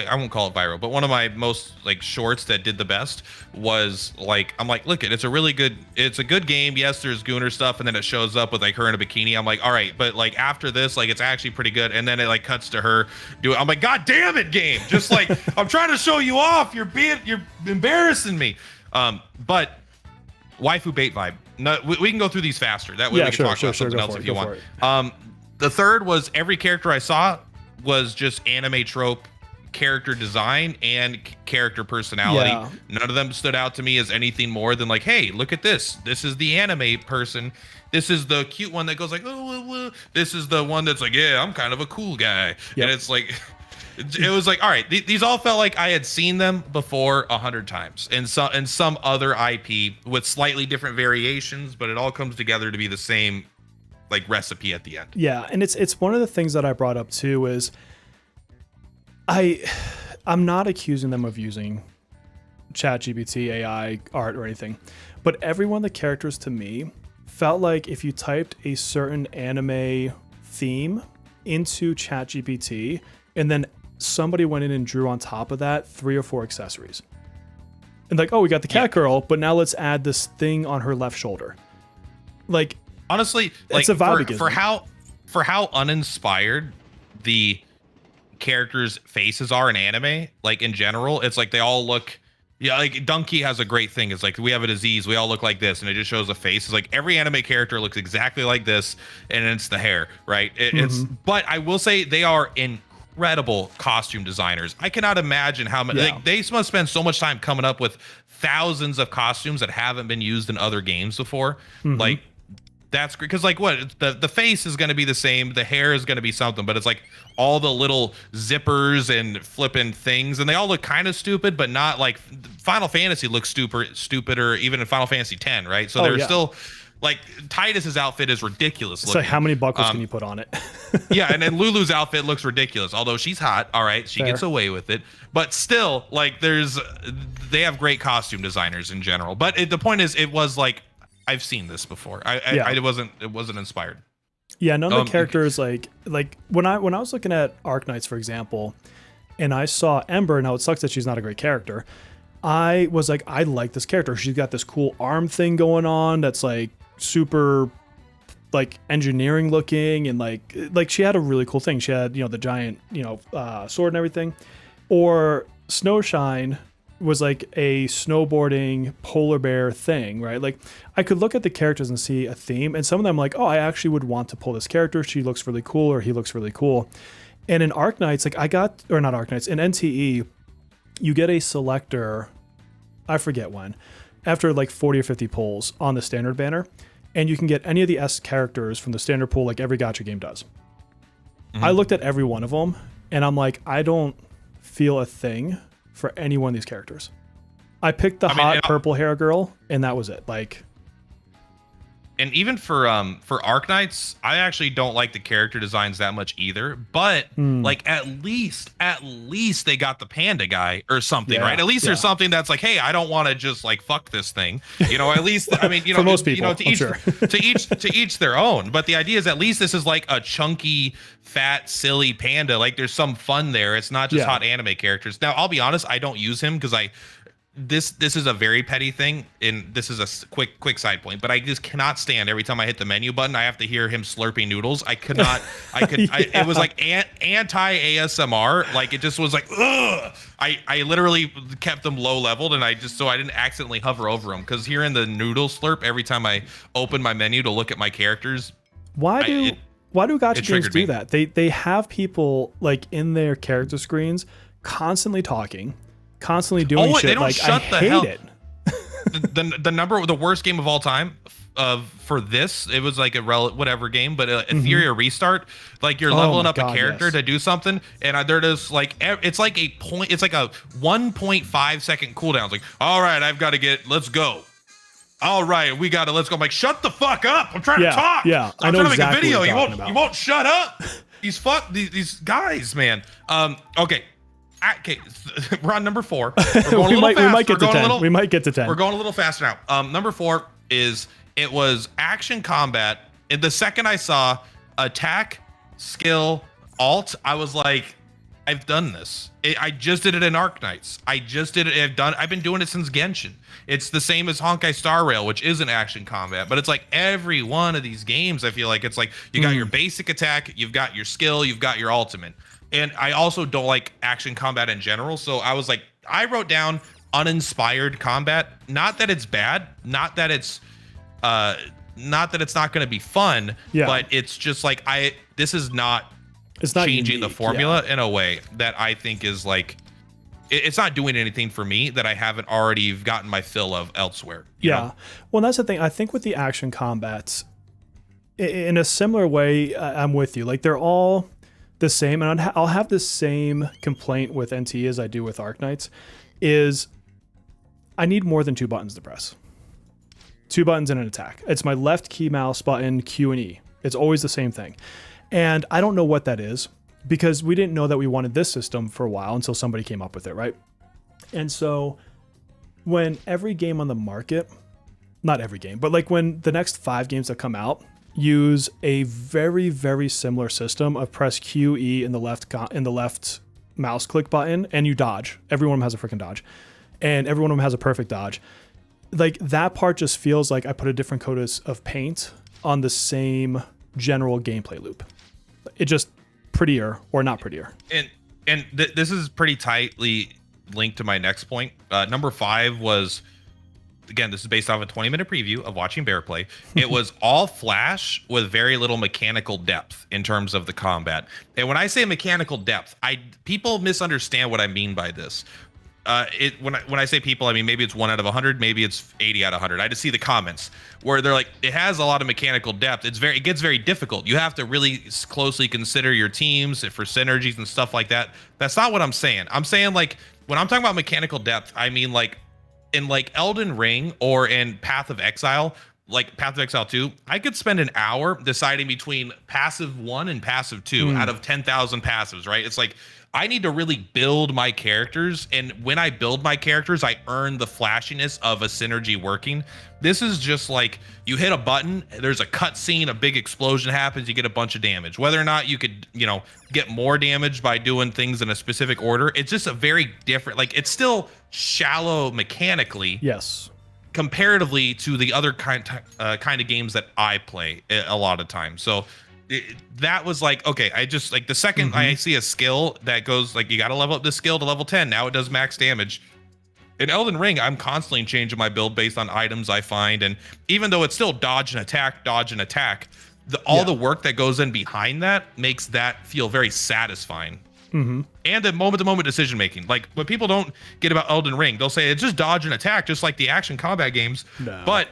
I won't call it viral, but one of my most like shorts that did the best was like, I'm like, look, it's a good game. Yes, there's Gooner stuff, and then it shows up with like her in a bikini. I'm like, all right, but like after this, like it's actually pretty good. And then it like cuts to her do it. I'm like, God damn it, game. Just like I'm trying to show you off. You're embarrassing me. But waifu bait vibe. No, we can go through these faster. That way we can talk about something else if you want. The third was every character I saw was just anime trope character design and character personality. Yeah. None of them stood out to me as anything more than like, hey, look at this. This is the anime person. This is the cute one that goes like, oh. This is the one that's like, yeah, I'm kind of a cool guy. Yep. And it's like... It was like, all right, these all felt like I had seen them before 100 times in some other IP with slightly different variations, but it all comes together to be the same like recipe at the end. Yeah, and it's one of the things that I brought up too is I'm not accusing them of using ChatGPT, AI, art, or anything, but every one of the characters to me felt like if you typed a certain anime theme into ChatGPT and then somebody went in and drew on top of that 3 or 4 accessories. And like, oh, we got the cat girl, but now let's add this thing on her left shoulder. Like, honestly, like for how uninspired the characters' faces are in anime, like in general, it's like they all look, like Donkey has a great thing. It's like we have a disease, we all look like this, and it just shows a face. It's like every anime character looks exactly like this, and it's the hair, right? It's, but I will say they are incredible costume designers. I cannot imagine how many they must spend so much time coming up with thousands of costumes that haven't been used in other games before. Like, that's great, because like what the face is going to be the same, the hair is going to be something, but it's like all the little zippers and flipping things, and they all look kind of stupid, but not like Final Fantasy looks stupider even in Final Fantasy X, right? So there's still like Titus's outfit is ridiculous looking. It's like, how many buckles can you put on it? Yeah, and then Lulu's outfit looks ridiculous, although she's hot. All right, she gets away with it, but still, like, they have great costume designers in general. But the point is, it was like, I've seen this before. It wasn't inspired. Yeah, none of the characters like when I was looking at Arknights, for example, and I saw Ember. Now it sucks that she's not a great character. I was like, I like this character. She's got this cool arm thing going on that's like super like engineering looking, and like she had a really cool thing. She had, you know, the giant, you know, sword and everything. Or Snowshine was like a snowboarding polar bear thing, right? Like, I could look at the characters and see a theme, and some of them I'm like, oh, I actually would want to pull this character. She looks really cool, or he looks really cool. And in Arknights, like not Arknights, in NTE, you get a selector, I forget when, after like 40 or 50 pulls on the standard banner, and you can get any of the S characters from the standard pool, like every gacha game does. I looked at every one of them, and I'm like, I don't feel a thing for any one of these characters. I picked the hot purple hair girl, and that was it. Like, and even for Arknights, I actually don't like the character designs that much either. But like, at least they got the panda guy or something, right? At least there's something that's like, hey, I don't want to just like fuck this thing, you know. At least, I mean, you know, for most people, to each their own. But the idea is, at least this is like a chunky, fat, silly panda. Like, there's some fun there. It's not just hot anime characters. Now, I'll be honest, I don't use him because this is a very petty thing, and this is a quick side point, but I just cannot stand every time I hit the menu button, I have to hear him slurping noodles. It was like anti ASMR. Like, it just was like, ugh. I literally kept them low leveled, and so I didn't accidentally hover over them, because hearing the noodle slurp every time I open my menu to look at my characters. Why do gacha games do that? They have people like in their character screens constantly talking, constantly doing shit. They don't like, shut I the hate hell. it. the worst game of all time for this, it was like a whatever game, but Etheria Restart, like, you're leveling up a character to do something, and they're just like, it's like a 1.5 second cooldown. It's like, all right, let's go. All right, let's go. I'm like, shut the fuck up. I'm trying to talk. Yeah, I'm trying to make a exactly video. You won't shut up. These guys, man. Okay, we're on number 4. We might get to 10. We might get to 10. We're going a little faster now. Number 4 it was action combat. And the second I saw attack, skill, alt, I was like, I've done this. I just did it in Arknights. I just did it. I've been doing it since Genshin. It's the same as Honkai Star Rail, which isn't action combat, but it's like every one of these games, I feel like it's like you got your basic attack, you've got your skill, you've got your ultimate. And I also don't like action combat in general. So I was like, I wrote down uninspired combat. Not that it's bad, not that it's not going to be fun, but it's just like, this is not changing unique, the formula in a way that I think is like, it's not doing anything for me that I haven't already gotten my fill of elsewhere. You know? Well, that's the thing. I think with the action combats, in a similar way, I'm with you. Like, they're all the same, and I'll have the same complaint with NT as I do with Arknights, is I need more than 2 buttons to press. 2 buttons and an attack. It's my left key mouse button, Q and E. It's always the same thing. And I don't know what that is, because we didn't know that we wanted this system for a while until somebody came up with it, right? And so when every game on the market, not every game, but like when the next 5 games that come out use a very, very similar system of press Q, E in the left mouse click button, and you dodge. Every one of them has a freaking dodge, and every one of them has a perfect dodge. Like, that part just feels like I put a different coat of paint on the same general gameplay loop. It just prettier or not prettier. And this is pretty tightly linked to my next point. Number 5 was again, this is based off a 20-minute preview of watching Bear play. It was all flash with very little mechanical depth in terms of the combat. And when I say mechanical depth, people misunderstand what I mean by this. When I say people, I mean maybe it's 1 out of 100, maybe it's 80 out of 100. I just see the comments where they're like, it has a lot of mechanical depth. It gets very difficult. You have to really closely consider your teams for synergies and stuff like that. That's not what I'm saying. I'm saying, like, when I'm talking about mechanical depth, I mean like in like Elden Ring or in Path of Exile, like Path of Exile 2, I could spend an hour deciding between passive 1 and passive 2 out of 10,000 passives, right? It's like, I need to really build my characters, and when I build my characters, I earn the flashiness of a synergy working. This is just like, you hit a button, there's a cutscene, a big explosion happens, you get a bunch of damage. Whether or not you could, get more damage by doing things in a specific order, it's just a very different, like, it's still shallow mechanically. Yes. Comparatively to the other kind of games that I play a lot of times. So that was like, okay, I just like the second I see a skill that goes like, you got to level up this skill to level 10. Now it does max damage. In Elden Ring, I'm constantly changing my build based on items I find. And even though it's still dodge and attack, all the work that goes in behind that makes that feel very satisfying. And the moment-to-moment decision making. Like, what people don't get about Elden Ring, they'll say it's just dodge and attack, just like the action combat games. No. But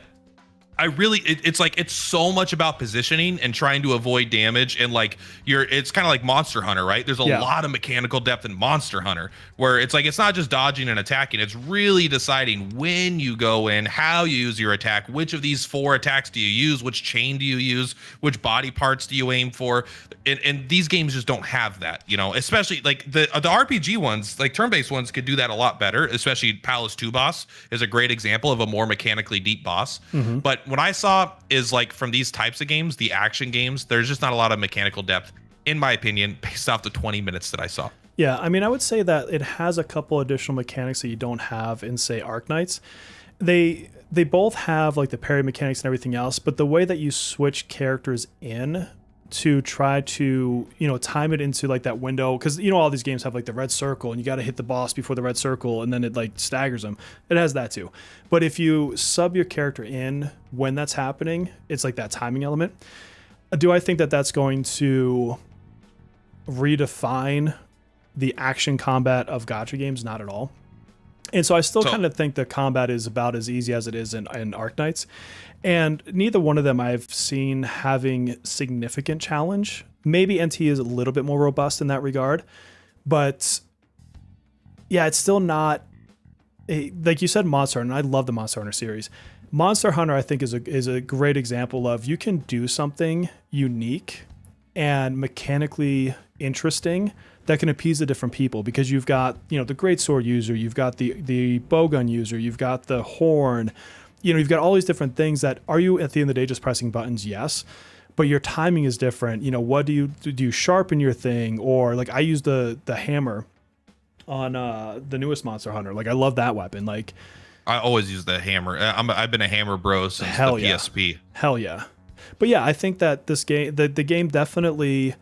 it's like, it's so much about positioning and trying to avoid damage, and like it's kind of like Monster Hunter, right? There's a lot of mechanical depth in Monster Hunter, where it's like, it's not just dodging and attacking, it's really deciding when you go in, how you use your attack, which of these 4 attacks do you use, which chain do you use, which body parts do you aim for, and these games just don't have that, especially like the RPG ones, like turn-based ones could do that a lot better, especially Palace 2 boss is a great example of a more mechanically deep boss. But what I saw is, like, from these types of games, the action games, there's just not a lot of mechanical depth, in my opinion, based off the 20 minutes that I saw. Yeah, I mean, I would say that it has a couple additional mechanics that you don't have in, say, Arknights. They both have, like, the parry mechanics and everything else, but the way that you switch characters in to try to, time it into, like, that window, because, all these games have, like, the red circle, and you got to hit the boss before the red circle, and then it, like, staggers them. It has that too. But if you sub your character in when that's happening, it's like that timing element. Do I think that that's going to redefine the action combat of gacha games? Not at all. And so I still kind of think the combat is about as easy as it is in Arknights. And neither one of them I've seen having significant challenge. Maybe NT is a little bit more robust in that regard. But yeah, it's still not, like you said, Monster Hunter, and I love the Monster Hunter series. Monster Hunter, I think, is a great example of, you can do something unique and mechanically interesting that can appease the different people, because you've got, the greatsword user, you've got the bowgun user, you've got the horn, you've got all these different things that, are you at the end of the day just pressing buttons? Yes. But your timing is different. What do you sharpen your thing? Or like, I use the hammer on the newest Monster Hunter. Like, I love that weapon. Like, I always use the hammer. I've been a hammer bro since the PSP. Hell yeah. But yeah, I think that this game, the game definitely,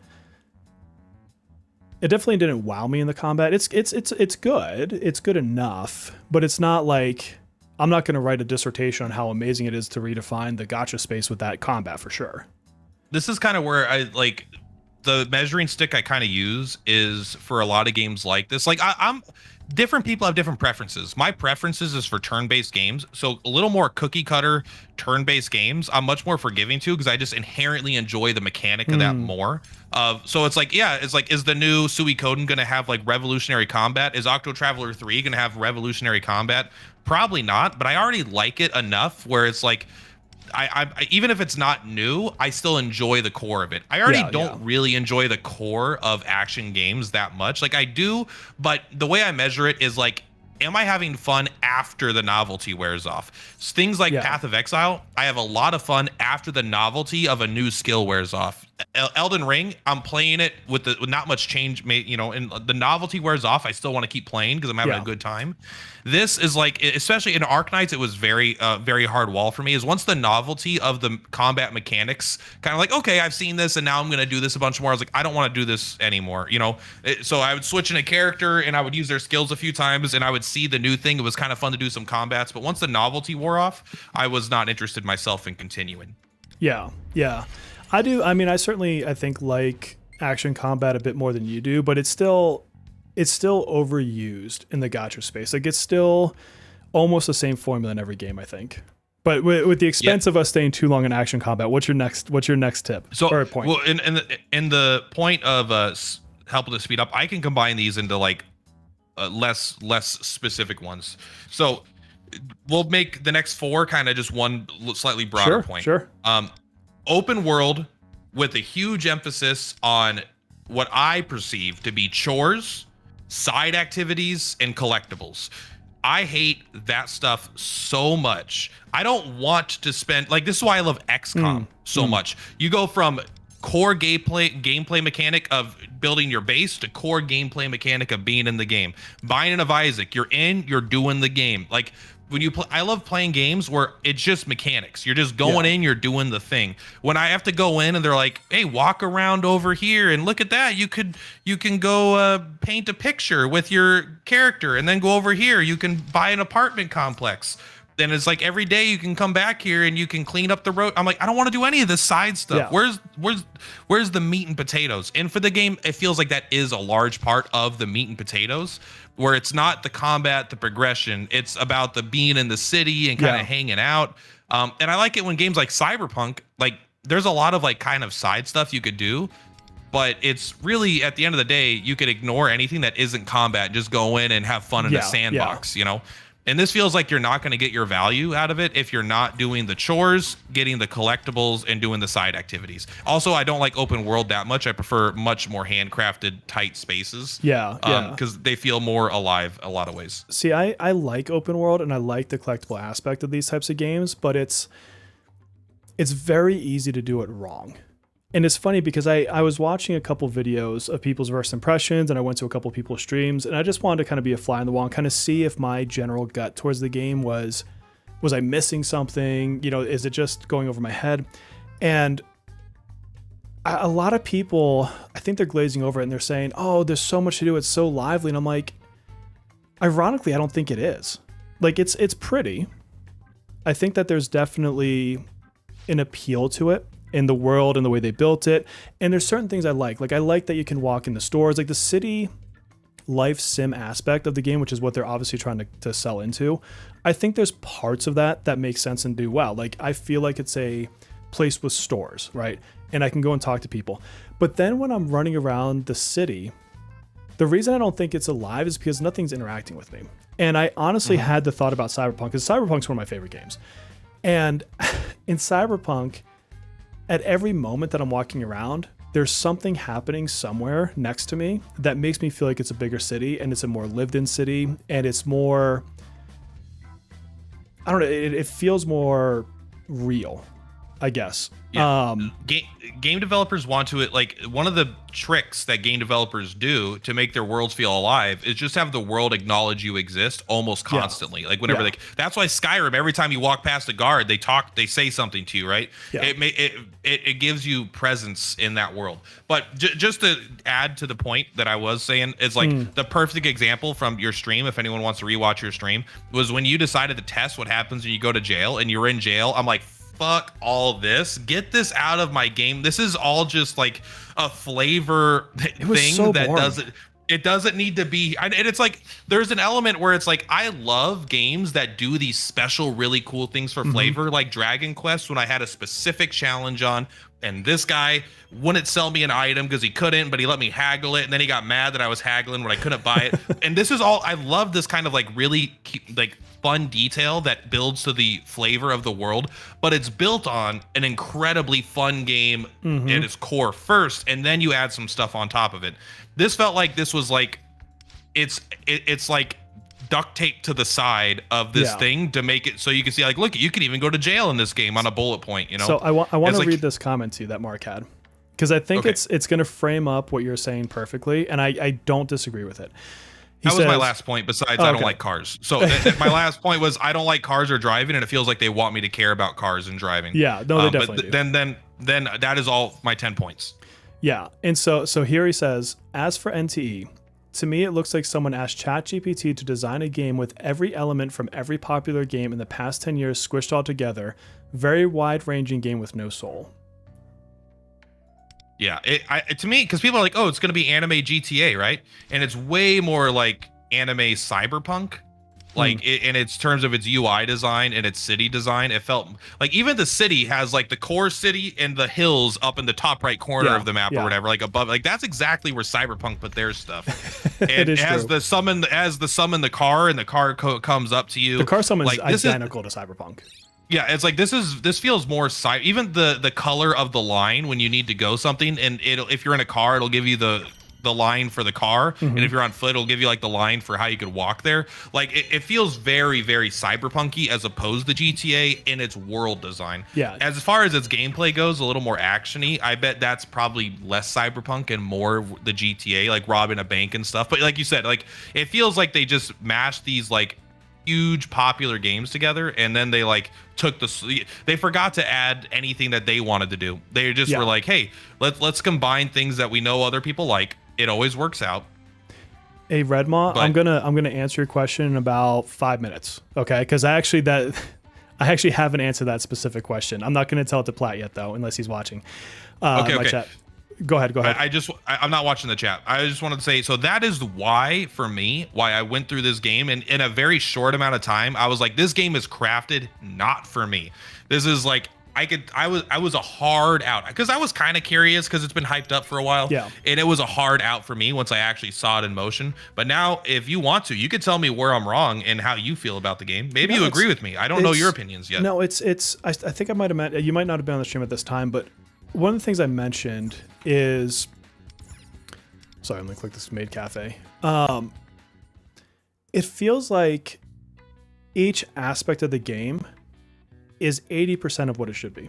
it definitely didn't wow me in the combat. It's good. It's good enough, but it's not like, I'm not going to write a dissertation on how amazing it is to redefine the gacha space with that combat, for sure. This is kind of where I like, the measuring stick I kind of use is for a lot of games like this. Like, I'm different people have different preferences. My preferences is for turn-based games. So a little more cookie cutter turn-based games, I'm much more forgiving to, because I just inherently enjoy the mechanic of that more. So it's like, yeah, it's like, is the new Suikoden going to have like revolutionary combat? Is Octo Traveler 3 going to have revolutionary combat? Probably not, but I already like it enough where it's like, I even if it's not new, I still enjoy the core of it. I already don't really enjoy the core of action games that much. Like, I do, but the way I measure it is like, am I having fun after the novelty wears off? Things like Path of Exile, I have a lot of fun after the novelty of a new skill wears off. Elden Ring, I'm playing it with not much change, you know, and the novelty wears off. I still want to keep playing because I'm having a good time. This is like, especially in Arknights, it was very hard wall for me. Is once the novelty of the combat mechanics, kind of like, okay, I've seen this and now I'm gonna do this a bunch more. I was like, I don't want to do this anymore, you know. So I would switch in a character and I would use their skills a few times and I would see the new thing. It was kind of fun to do some combats, but once the novelty wore off, I was not interested myself in continuing. Yeah, yeah. I do. I mean, I think like action combat a bit more than you do, but it's still overused in the gacha space. Like it's still almost the same formula in every game, I think. But with the expense of us staying too long in action combat, what's your next tip? So, or point? Well, in the point of helping to speed up, I can combine these into like less specific ones. So we'll make the next 4 kind of just one slightly broader point. Sure. Open world with a huge emphasis on what I perceive to be chores, side activities, and collectibles. I hate that stuff so much. I don't want to spend, like, this is why I love XCOM so much. You go from core gameplay mechanic of building your base to core gameplay mechanic of being in the game. Binding of Isaac, you're doing the game. Like, when you play, I love playing games where it's just mechanics. You're just going in, you're doing the thing. When I have to go in and they're like, "Hey, walk around over here and look at that. You can go paint a picture with your character, and then go over here. You can buy an apartment complex." Then it's like every day you can come back here and you can clean up the road. I'm like, I don't want to do any of this side stuff. Yeah. Where's the meat and potatoes? And for the game, it feels like that is a large part of the meat and potatoes, where it's not the combat, the progression. It's about the being in the city and kind of hanging out. And I like it when games like Cyberpunk, like there's a lot of like kind of side stuff you could do, but it's really, at the end of the day, you could ignore anything that isn't combat, just go in and have fun in a sandbox, you know? And this feels like you're not going to get your value out of it if you're not doing the chores, getting the collectibles, and doing the side activities. Also, I don't like open world that much. I prefer much more handcrafted, tight spaces. Because they feel more alive a lot of ways. See, I like open world and I like the collectible aspect of these types of games, but it's very easy to do it wrong. And it's funny because I was watching a couple videos of people's first impressions, and I went to a couple of people's streams, and I just wanted to kind of be a fly on the wall and kind of see if my general gut towards the game was I missing something? You know, is it just going over my head? And a lot of people, I think they're glazing over it and they're saying, "Oh, there's so much to do. It's so lively." And I'm like, ironically, I don't think it is. Like it's pretty. I think that there's definitely an appeal to it in the world and the way they built it. And there's certain things I like. Like I like that you can walk in the stores, like the city life sim aspect of the game, which is what they're obviously trying to sell into. I think there's parts of that make sense and do well. Like I feel like it's a place with stores, right? And I can go and talk to people. But then when I'm running around the city, the reason I don't think it's alive is because nothing's interacting with me. And I honestly had the thought about Cyberpunk, because Cyberpunk's one of my favorite games. And in Cyberpunk, at every moment that I'm walking around, there's something happening somewhere next to me that makes me feel like it's a bigger city and it's a more lived in city, and it's more, I don't know, it feels more real, I guess. Yeah. Game developers want to, like, one of the tricks that game developers do to make their worlds feel alive is just have the world acknowledge you exist almost constantly. Like whenever that's why Skyrim, every time you walk past a guard, they say something to you, right? It gives you presence in that world. But just to add to the point that I was saying, is like the perfect example from your stream, if anyone wants to rewatch your stream, was when you decided to test what happens when you go to jail and you're in jail. I'm like, fuck all this, get this out of my game. This is all just like a flavor thing that doesn't need to be. And it's like there's an element where it's like I love games that do these special really cool things for flavor, like Dragon Quest, when I had a specific challenge on and this guy wouldn't sell me an item because he couldn't, but he let me haggle it, and then he got mad that I was haggling when I couldn't buy it. And this is all, I love this kind of like really like fun detail that builds to the flavor of the world, but it's built on an incredibly fun game at its core first, and then you add some stuff on top of it. This felt like this was like it's like duct tape to the side of this thing to make it so you can see, like, look, you can even go to jail in this game on a bullet point, you know? So I want to read this comment to you that Mark had. because I think Okay. it's going to frame up what you're saying perfectly, and I don't disagree with it. That was my last point. Besides, I don't okay. like cars. So my last point was I don't like cars or driving, and it feels like they want me to care about cars and driving. Yeah, no, they definitely but do. Then that is all my 10 points. Yeah, and so here he says, as for NTE, to me it looks like someone asked ChatGPT to design a game with every element from every popular game in the past 10 years squished all together. Very wide-ranging game with no soul. Yeah, to me, because people are like, oh, it's going to be anime GTA, right? And it's way more like anime cyberpunk. Like in its terms of its UI design and its city design, it felt like even the city has like the core city and the hills up in the top right corner of the map or whatever, like above. Like that's exactly where Cyberpunk put their stuff. And it is as true. the summon the car and the car comes up to you, The car summon is like, identical to Cyberpunk. Yeah, it's like this feels more even the color of the line when you need to go something, and if you're in a car, it'll give you the line for the car, and if you're on foot, it'll give you like the line for how you could walk there. Like it feels very, very cyberpunky as opposed to GTA in its world design. Yeah. As far as its gameplay goes, a little more actiony. I bet that's probably less cyberpunk and more the GTA, like robbing a bank and stuff. But like you said, like it feels like they just mashed these like huge popular games together, and then they like they forgot to add anything that they wanted to do. They just were like, hey, let's combine things that we know other people like. It always works out. Hey Redmaw, I'm gonna answer your question in about 5 minutes, okay? Because I actually haven't answered that specific question. I'm not gonna tell it to Platt yet though, unless he's watching. Okay. Chat. Go ahead. I'm not watching the chat. I just wanted to say, so that is why I went through this game, and in a very short amount of time, I was like, this game is crafted not for me. This is like, I was a hard out, because I was kind of curious because it's been hyped up for a while. Yeah. And it was a hard out for me once I actually saw it in motion. But now, if you want to, you could tell me where I'm wrong and how you feel about the game. Maybe you agree with me. I don't know your opinions yet. No, I think I might have meant, you might not have been on the stream at this time, but one of the things I mentioned is, sorry, I'm gonna click this Made Cafe. It feels like each aspect of the game is 80% of what it should be.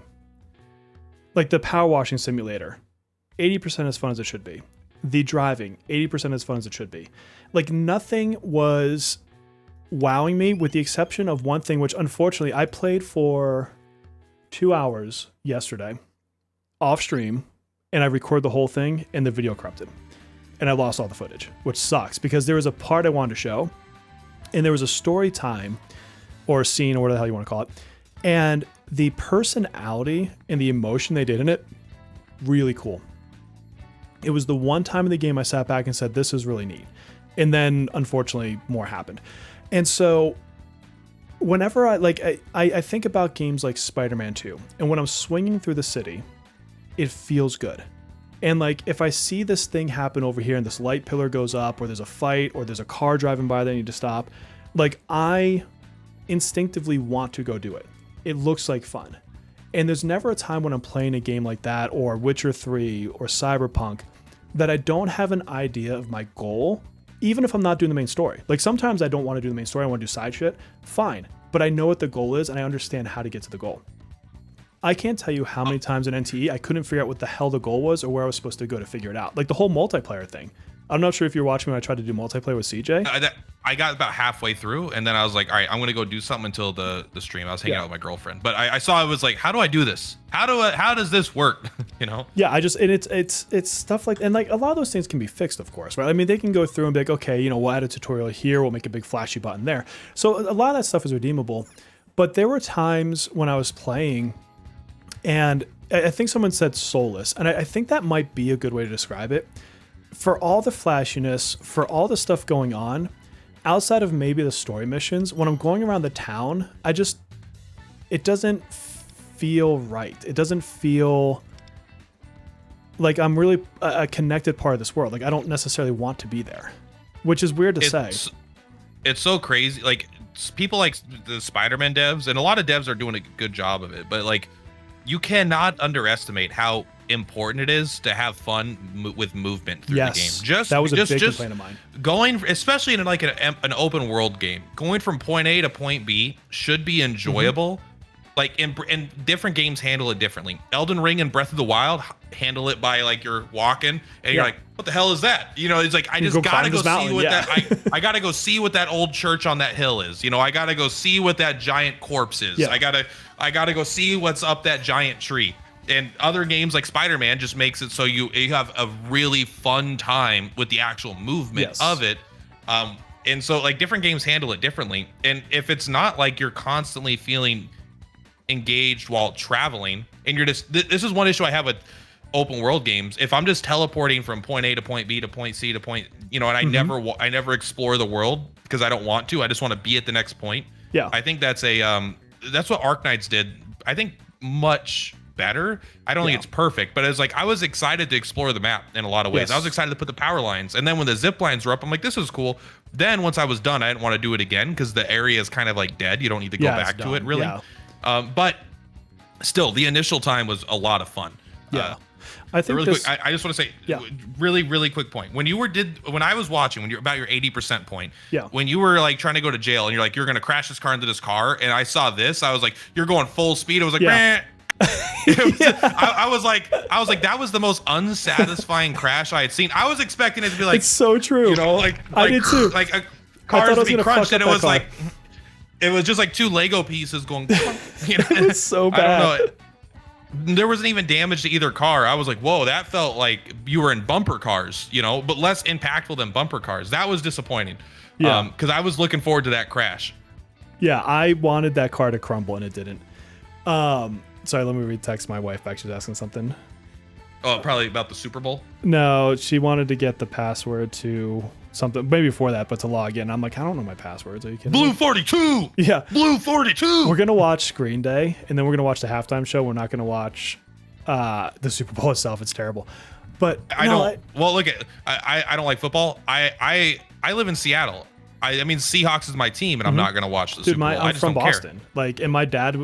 Like the power washing simulator, 80% as fun as it should be. The driving, 80% as fun as it should be. Like nothing was wowing me with the exception of one thing, which unfortunately I played for 2 hours yesterday off stream, and I recorded the whole thing and the video corrupted. And I lost all the footage, which sucks because there was a part I wanted to show, and there was a story time or a scene or whatever the hell you want to call it. And the personality and the emotion they did in it, really cool. It was the one time in the game I sat back and said, this is really neat. And then unfortunately more happened. And so whenever I think about games like Spider-Man 2, and when I'm swinging through the city, it feels good. And like if I see this thing happen over here and this light pillar goes up, or there's a fight, or there's a car driving by that I need to stop, like I instinctively want to go do it. It looks like fun. And there's never a time when I'm playing a game like that, or Witcher 3 or Cyberpunk, that I don't have an idea of my goal, even if I'm not doing the main story. Like sometimes I don't want to do the main story, I want to do side shit, fine. But I know what the goal is and I understand how to get to the goal. I can't tell you how many times in NTE I couldn't figure out what the hell the goal was or where I was supposed to go to figure it out. Like the whole multiplayer thing. I'm not sure if you're watching when I tried to do multiplayer with CJ. I got about halfway through, and then I was like, all right, I'm gonna go do something until the stream. I was hanging out with my girlfriend, but I saw it was like, how do I do this? How does this work? You know? Yeah, and it's stuff like, and like a lot of those things can be fixed, of course, right? I mean, they can go through and be like, okay, you know, we'll add a tutorial here, we'll make a big flashy button there. So a lot of that stuff is redeemable, but there were times when I was playing, and I think someone said soulless, and I think that might be a good way to describe it. For all the flashiness, for all the stuff going on, outside of maybe the story missions, when I'm going around the town, it doesn't feel right. It doesn't feel like I'm really a connected part of this world. Like I don't necessarily want to be there, which is weird to say. It's so crazy. Like people like the Spider-Man devs, and a lot of devs are doing a good job of it, but like you cannot underestimate how important it is to have fun with movement through the game. That was a big complaint of mine. Going, especially in like an open world game, going from point A to point B should be enjoyable. Like in different games handle it differently. Elden Ring and Breath of the Wild handle it by like you're walking and you're Yeah. like, what the hell is that? You know, it's like I You just go gotta climb go this see mountain, what yeah. that I gotta go see what that old church on that hill is. You know, I gotta go see what that giant corpse is. Yeah. I gotta go see what's up that giant tree. And other games like Spider-Man just makes it so you have a really fun time with the actual movement Yes. of it. And so like different games handle it differently. And if it's not like you're constantly feeling engaged while traveling, and you're just this is one issue I have with open world games. If I'm just teleporting from point A to point B to point C to point, you know, and I never explore the world because I don't want to. I just want to be at the next point. Yeah. I think that's that's what Arknights did. I think much better. I don't think it's perfect, but it's like I was excited to explore the map in a lot of ways. Yes. I was excited to put the power lines, and then when the zip lines were up, I'm like, this is cool. Then once I was done, I didn't want to do it again because the area is kind of like dead. You don't need to go back to it really. Yeah. But still, the initial time was a lot of fun. Yeah. I think really this, quick, I just want to say, Yeah. really quick point. When I was watching, when you're about your 80% point, Yeah. when you were like trying to go to jail and you're like, you're going to crash this car into this car. And I saw this, I was like, you're going full speed. I was like, Yeah. I was like, that was the most unsatisfying crash I had seen. I was expecting it to be like, it's so true. you know, like I did too. like a I car thought I to was be gonna crunched, fuck and up it that was car. like, it was just like two Lego pieces going. You know? It was so bad. I don't know. There wasn't even damage to either car. I was like, whoa, that felt like you were in bumper cars, you know, but less impactful than bumper cars. That was disappointing. Yeah. Because I was looking forward to that crash. Yeah, I wanted that car to crumble and it didn't. Sorry, let me read text my wife back. She's asking something. Oh, probably about the Super Bowl. No, she wanted to get the password to something, maybe before that, but to log in. I'm like, I don't know my passwords. Are you kidding Blue me? 42. Yeah. Blue 42. We're going to watch Screen Day, and then we're going to watch the halftime show. We're not going to watch the Super Bowl itself. It's terrible. But I don't. Well, look at. I don't like football. I live in Seattle. I mean, Seahawks is my team, and I'm not gonna watch the Super Bowl. I I'm just from don't care. Boston. Like, and my dad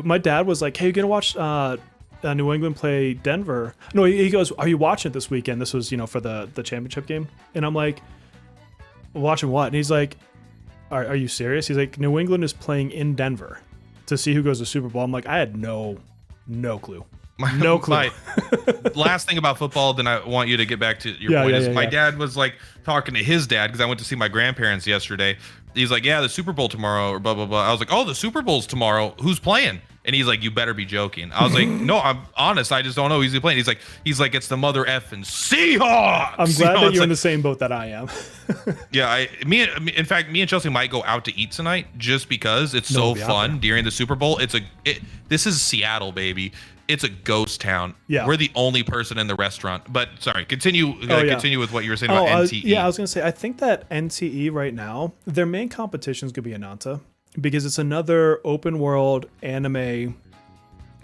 was like, "Hey, you gonna watch New England play Denver?" No, he goes, "Are you watching it this weekend?" This was, for the championship game, and I'm like, "Watching what?" And he's like, "Are you serious?" He's like, "New England is playing in Denver to see who goes to Super Bowl." I'm like, I had no clue. No clue. Last thing about football, then I want you to get back to your Yeah, point. yeah, Is yeah, my yeah. dad was like talking to his dad because I went to see my grandparents yesterday. He's like, "Yeah, the Super Bowl tomorrow," or blah blah blah. I was like, "Oh, the Super Bowl's tomorrow. Who's playing?" And he's like, "You better be joking." I was like, "No, I'm honest. I just don't know who's playing." He's like, "It's the mother effing Seahawks." I'm glad You know, that it's you're in like- the same boat that I am. Yeah, in fact, me and Chelsea might go out to eat tonight just because it's so we'll be out fun there. during the Super Bowl. This is Seattle, baby. It's a ghost town. Yeah. We're the only person in the restaurant. But sorry, continue. yeah. Continue with what you were saying about NTE. I was gonna say, I think that NTE right now, their main competition is gonna be Ananta because it's another open world anime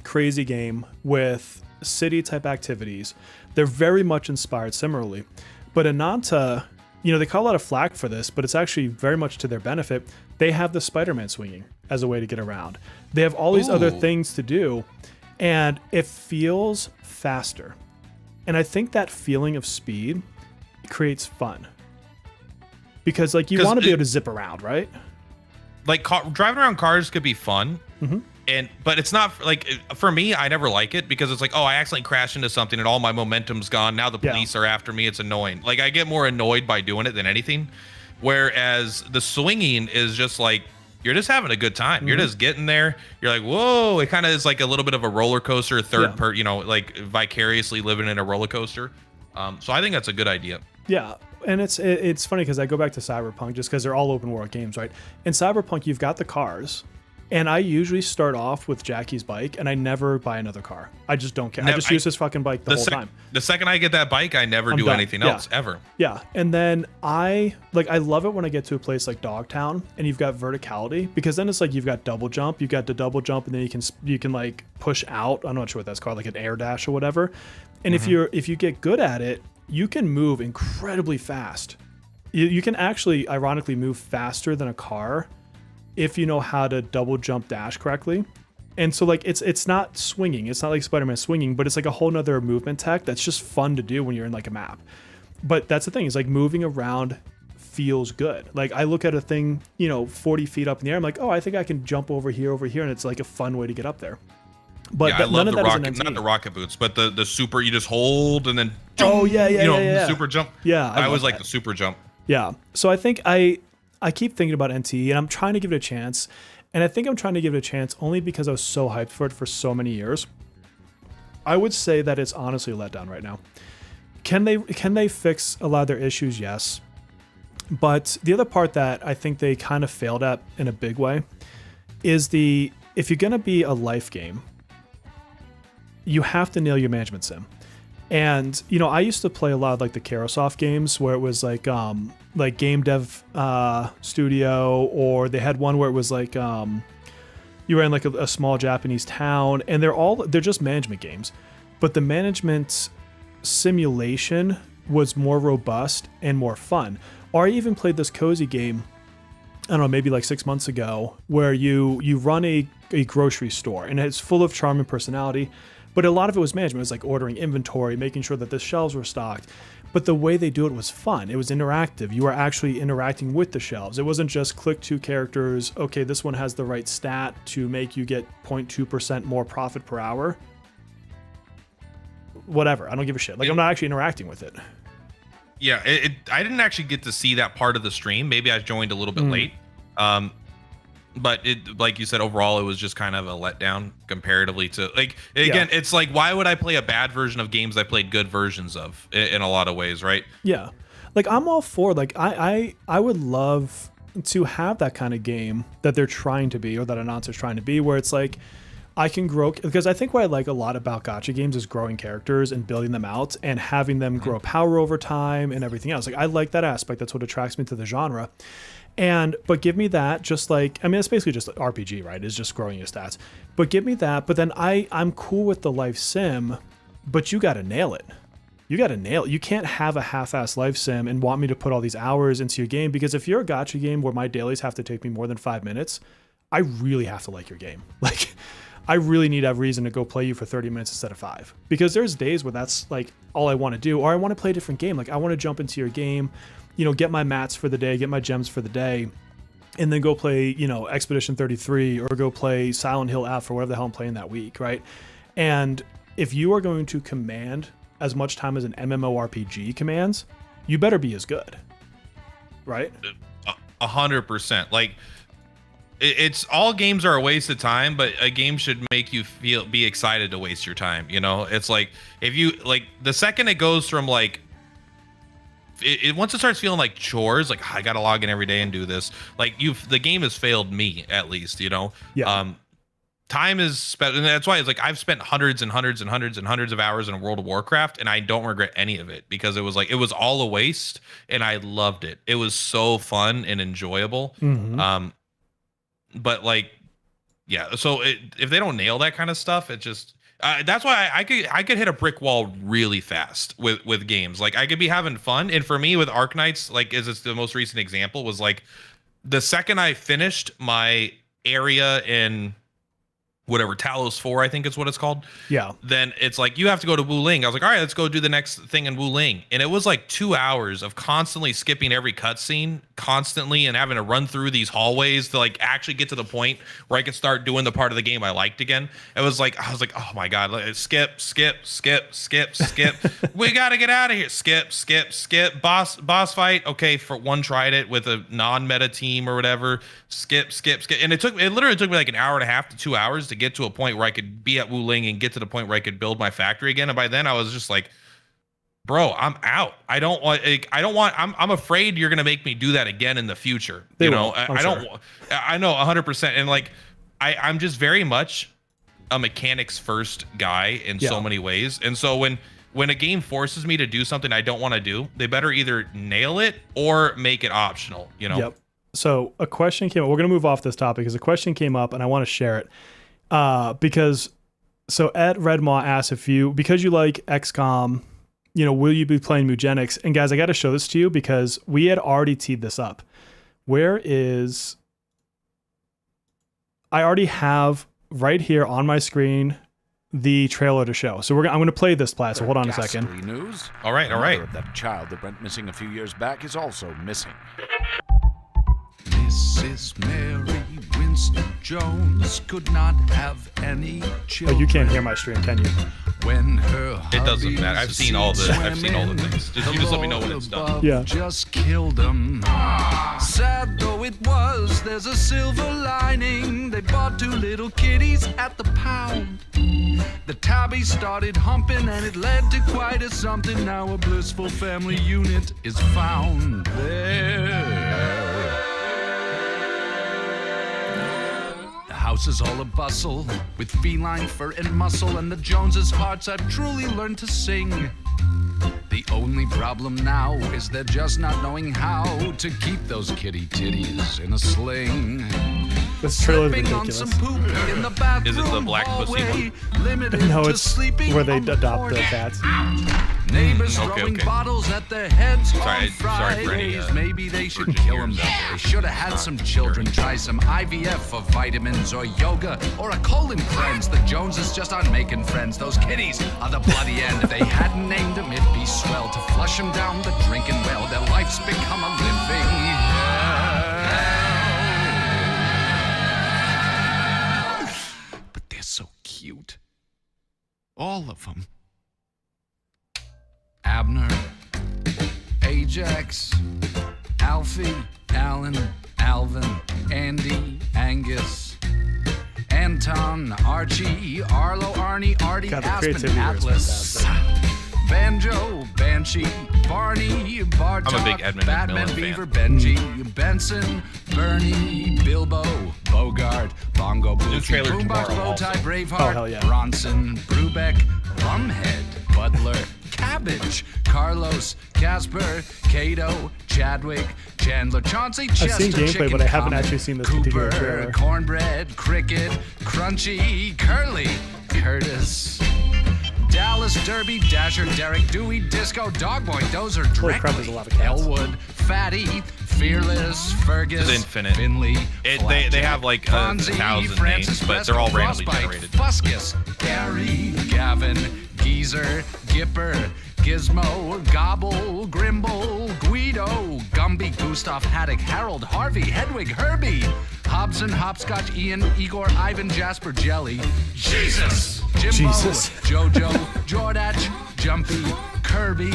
crazy game with city type activities. They're very much inspired similarly, but Ananta, they call a lot of flack for this, but it's actually very much to their benefit. They have the Spider-Man swinging as a way to get around. They have all these other Ooh. things to do, and it feels faster. And I think that feeling of speed creates fun because like you 'Cause want to be it- able to zip around, right? Like driving around cars could be fun. But it's not like for me, I never like it because it's like, oh, I accidentally crashed into something and all my momentum's gone. Now the Yeah. police are after me. It's annoying. Like I get more annoyed by doing it than anything. Whereas the swinging is just like, you're just having a good time. You're just getting there. You're like, whoa, it kind of is like a little bit of a roller coaster, like vicariously living in a roller coaster. So I think that's a good idea. Yeah, and it's funny because I go back to Cyberpunk just because they're all open world games, right? In Cyberpunk, you've got the cars, and I usually start off with Jackie's bike, and I never buy another car. I just don't care. I just use this fucking bike the whole time. The second I get that bike, I never do done. anything Yeah. else ever. Yeah, and then I love it when I get to a place like Dogtown and you've got verticality because then it's like you've got double jump, you've got the double jump, and then you can like push out. I'm not sure what that's called, like an air dash or whatever. And if you get good at it, you can move incredibly fast. You can actually ironically move faster than a car if you know how to double jump dash correctly. And so like it's not swinging. It's not like Spider-Man swinging, but it's like a whole nother movement tech that's just fun to do when you're in like a map. But that's the thing, is like moving around feels good. Like I look at a thing, 40 feet up in the air, I'm like, oh, I think I can jump over here, and it's like a fun way to get up there. But I love none of the that is an rocket, NT. not the rocket boots, but the super. You just hold and then. Oh yeah, The super jump. Yeah, I always love like that. the super jump. Yeah. So I think I keep thinking about NT and I'm trying to give it a chance. And I think I'm trying to give it a chance only because I was so hyped for it for so many years. I would say that it's honestly a letdown right now. Can they fix a lot of their issues? Yes. But the other part that I think they kind of failed at in a big way is if you're going to be a life game, you have to nail your management sim. And I used to play a lot of like the Carosoft games where it was like Game Dev Studio, or they had one where it was like you were in like a small Japanese town, and they're just management games, but the management simulation was more robust and more fun. Or I even played this cozy game, I don't know, maybe like 6 months ago, where you run a grocery store and it's full of charm and personality. But a lot of it was management. It was like ordering inventory, making sure that the shelves were stocked. But the way they do it was fun. It was interactive. You were actually interacting with the shelves. It wasn't just click 2 characters. Okay, this one has the right stat to make you get 0.2% more profit per hour. Whatever. I don't give a shit. Like, I'm not actually interacting with it. Yeah, I didn't actually get to see that part of the stream. Maybe I joined a little bit late. But like you said, overall, it was just kind of a letdown comparatively to, like, again, it's like, why would I play a bad version of games I played good versions of in a lot of ways, right? Yeah. Like, I'm all for, like, I would love to have that kind of game that they're trying to be, or that announcer's trying to be, where it's like, I can grow, because I think what I like a lot about gacha games is growing characters and building them out and having them grow power over time and everything else. Like, I like that aspect. That's what attracts me to the genre. But give me that, just like, I mean, it's basically just RPG, right? It's just growing your stats. But give me that. But then I'm cool with the life sim, but you got to nail it. You got to nail it. You can't have a half-ass life sim and want me to put all these hours into your game, because if you're a gacha game where my dailies have to take me more than 5 minutes, I really have to like your game. Like, I really need a reason to go play you for 30 minutes instead of 5, because there's days where that's like all I want to do, or I want to play a different game. Like, I want to jump into your game, get my mats for the day, get my gems for the day, and then go play, Expedition 33, or go play Silent Hill F, or whatever the hell I'm playing that week, right? And if you are going to command as much time as an MMORPG commands, you better be as good, right? 100%. Like, it's all games are a waste of time, but a game should make you be excited to waste your time. It's like, if you, like, the second it goes from like, once it starts feeling like chores, like, I gotta log in every day and do this, like, the game has failed me, at least. Yeah. Time is spent, and that's why it's like, I've spent hundreds and hundreds and hundreds and hundreds of hours in World of Warcraft, and I don't regret any of it, because it was all a waste, and I loved it. It was so fun and enjoyable. But like, yeah, so if they don't nail that kind of stuff, it just that's why I could hit a brick wall really fast with games. Like, I could be having fun, and for me with Arknights, like, it's the most recent example, was like, the second I finished my area in whatever, Talos 4, I think is what it's called. Yeah. Then it's like, you have to go to Wu Ling. I was like, all right, let's go do the next thing in Wu Ling. And it was like 2 hours of constantly skipping every cutscene, constantly, and having to run through these hallways to like actually get to the point where I could start doing the part of the game I liked again. I was like, oh my God, like, skip. We got to get out of here. Skip. Boss fight. Okay, for one, tried it with a non-meta team or whatever. Skip. And it literally took me like an hour and a half to 2 hours to get to a point where I could be at Wu Ling and get to the point where I could build my factory again. And by then I was just like, bro, I'm out. I'm afraid you're going to make me do that again in the future. I know 100%. And like, I'm just very much a mechanics first guy in so many ways. And so when a game forces me to do something I don't want to do, they better either nail it or make it optional, Yep. So a question came up. We're going to move off this topic because a question came up and I want to share it. Because Ed Redmaw asked because you like XCOM, will you be playing Mugenics? And guys, I got to show this to you because we had already teed this up. I already have right here on my screen the trailer to show. So I'm going to play this, Platt. So hold on a second. News. All right. That child that went missing a few years back is also missing. Mrs. Mary Winston Mr. Jones could not have any Oh, children. you can't hear my stream, can you? When her It doesn't matter. I've seen all the swimming, things. You just let me know when it's done. above Yeah. Just killed them. Sad though it was, there's a silver lining. They bought 2 little kitties at the pound. The tabby started humping and it led to quite a something. Now a blissful family unit is found there. The house is all a bustle with feline fur and muscle, and the Joneses' hearts have truly learned to sing. The only problem now is they're just not knowing how to keep those kitty titties in a sling. This trailer is Slipping on ridiculous. some poop in the bathroom Is it the black pussy hallway, limited No, to it's sleeping where they on the adopt the porch. cats. Neighbors Okay, throwing okay. bottles at their heads Sorry on sorry for any, Fridays. Maybe they should virgin kill them. ears. They should have had some children. Try some IVF for vitamins or yoga or a colon cleanse. The Joneses just aren't making friends. Those kitties are the bloody end. If they hadn't named them, it'd be swell to flush them down the drinking well. Their life's become a living hell. But they're so cute. All of them. Abner, Ajax, Alfie, Alan, Alvin, Andy, Angus, Anton, Archie, Arlo, Arnie, Artie, God, the Aspen, creativity here is Atlas, Banjo, Banshee, Barney, Bartok, I'm a big Edmund Batman, McMillan Beaver, fan. Benji, Benson, Bernie, Bilbo, Bogart, Bongo, Bluesy, trailer Boombox, tomorrow Bowtie, also. Braveheart, Oh, hell yeah. Bronson, Brubeck, Bumhead, Butler, Cabbage, Carlos, Casper, Cato, Chadwick, Chandler, Chauncey, Chester, seen gameplay, Chicken but I haven't Comet, actually seen this Cooper, particular trailer. Cornbread, Cricket, Crunchy, Curly, Curtis, Dallas, Derby, Dasher, Derek, Dewey, Disco, Dogboy, Dozer, Holy crap, Dreckley, there's a lot of cats. Elwood, Fatty, Fearless, Fergus, It's infinite. Finley, They have like Fonzie, 1,000 Francis names, but they're all Fresco, randomly Frostbite, generated. Fuscus, Gary, Gavin, Geezer, Gipper, Gizmo, Gobble, Grimble, Guido, Gumby, Gustav, Haddock, Harold, Harvey, Hedwig, Herbie, Hobson, Hopscotch, Ian, Igor, Ivan, Jasper, Jelly, Jesus, Jimbo, Jesus. Jojo, Jordach, Jumpy, Kirby,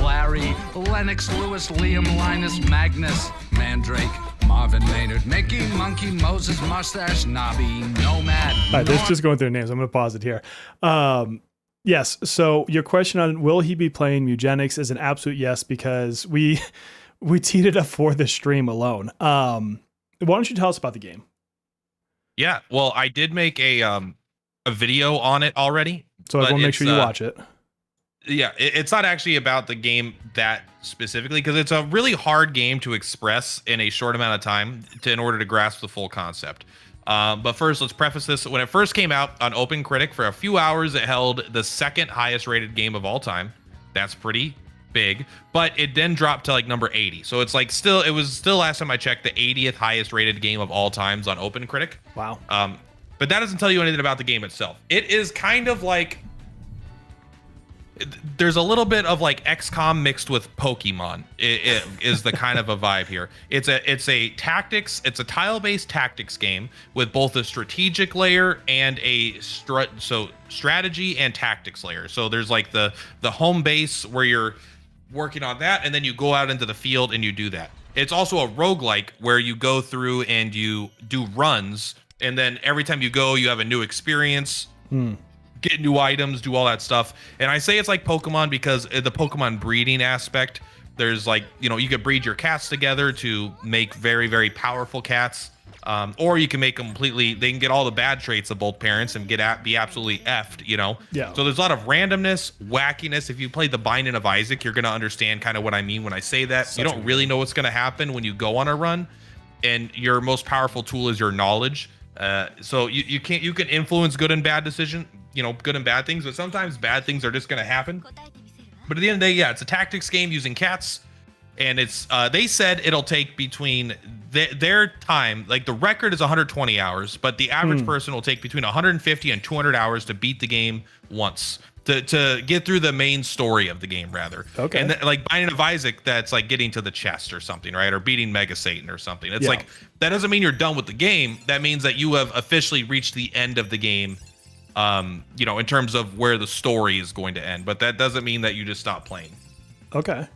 Larry, Lennox, Lewis, Liam, Linus, Magnus, Mandrake, Marvin, Maynard, Mickey, Monkey, Moses, Mustache, Nobby, Nomad, All right, this is just going through names. I'm going to pause it here. Yes. So your question on will he be playing Mugenics is an absolute yes, because we teed it up for the stream alone. Why don't you tell us about the game? Yeah, well, I did make a video on it already. So but everyone make it's, sure you watch it. Yeah, it's not actually about the game that specifically, because it's a really hard game to express in a short amount of time in order to grasp the full concept. But first, let's preface this. When it first came out on Open Critic, for a few hours, it held the 2nd highest rated game of all time. That's pretty big. But it then dropped to like number 80. So it's like it was still last time I checked, the 80th highest rated game of all times on Open Critic. Wow. But that doesn't tell you anything about the game itself. It is kind of like, there's a little bit of like XCOM mixed with Pokemon. It is the kind of a vibe here. It's a tile-based tactics game with both a strategic layer and a strategy and tactics layer. So there's like the home base where you're working on that, and then you go out into the field and you do that. It's also a roguelike where you go through and you do runs, and then every time you go, you have a new experience. Get new items, do all that stuff. And I say it's like Pokemon because the Pokemon breeding aspect, there's like, you could breed your cats together to make very, very powerful cats. Or you can make they can get all the bad traits of both parents and be absolutely effed, Yeah. So there's a lot of randomness, wackiness. If you played the Binding of Isaac, you're going to understand kind of what I mean when I say that. You don't really know what's going to happen when you go on a run. And your most powerful tool is your knowledge. So you can influence good and bad good and bad things, but sometimes bad things are just going to happen. But at the end of the day, yeah, it's a tactics game using cats, and it's they said it'll take between their time, like the record is 120 hours, but the average person will take between 150 and 200 hours to beat the game once. to get through the main story of the game, rather. Okay. And like Binding of Isaac, that's like getting to the chest or something, right? Or beating Mega Satan or something. It's like, that doesn't mean you're done with the game. That means that you have officially reached the end of the game, you know, in terms of where the story is going to end. But that doesn't mean that you just stop playing. Okay.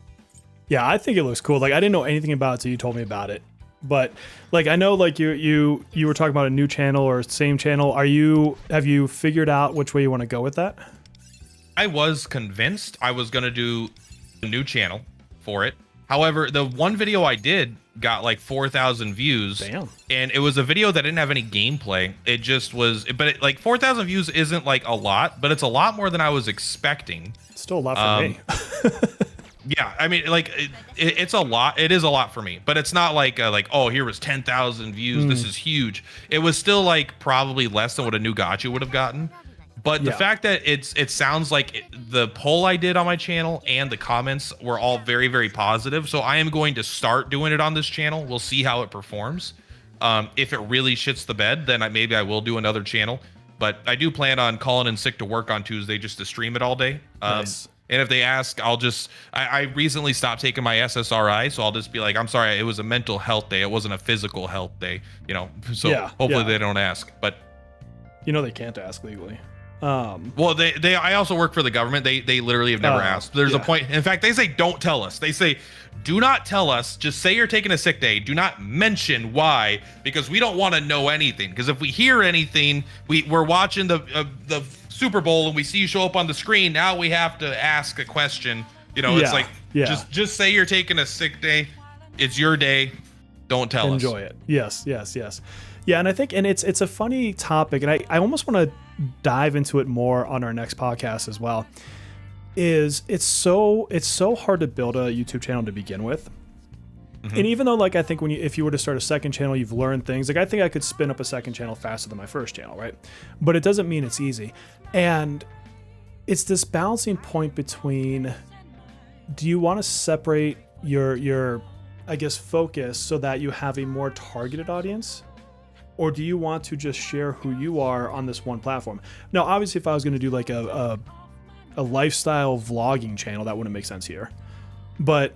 Yeah, I think it looks cool. Like, I didn't know anything about it till you told me about it. But like, I know like you were talking about a new channel or same channel. Have you figured out which way you want to go with that? I was convinced I was going to do a new channel for it. However, the one video I did got like 4,000 views. Damn. And it was a video that didn't have any gameplay. It just was, but it, like 4,000 views isn't like a lot, but it's a lot more than I was expecting. It's still a lot for me. Yeah, I mean, like it's a lot. It is a lot for me, but it's not like oh, here was 10,000 views. This is huge. It was still like probably less than what a new Gacha would have gotten. But the fact that it sounds like the poll I did on my channel and the comments were all very, very positive. So I am going to start doing it on this channel. We'll see how it performs. If it really shits the bed, then maybe I will do another channel. But I do plan on calling in sick to work on Tuesday just to stream it all day. Nice. And if they ask, I'll just, I recently stopped taking my SSRI, so I'll just be like, I'm sorry, it was a mental health day. It wasn't a physical health day, you know, so hopefully they don't ask. But you know, they can't ask legally. Well, I also work for the government. They literally have never asked. There's a point. In fact, they say, don't tell us. They say, do not tell us. Just say you're taking a sick day. Do not mention why, because we don't want to know anything. Because if we hear anything, we're watching the Super Bowl and we see you show up on the screen. Now we have to ask a question. You know, it's like, just say you're taking a sick day. It's your day. Don't tell us. Enjoy it. Yes. Yeah, and I think, and it's a funny topic, and I almost want to dive into it more on our next podcast as well. It's so hard to build a YouTube channel to begin with. And even though, like, I think if you were to start a second channel, you've learned things. Like, I think I could spin up a second channel faster than my first channel, right? But it doesn't mean it's easy. And it's this balancing point between, do you want to separate your I guess focus so that you have a more targeted audience, or do you want to just share who you are on this one platform? Now, obviously, if I was going to do like a lifestyle vlogging channel, that wouldn't make sense here. But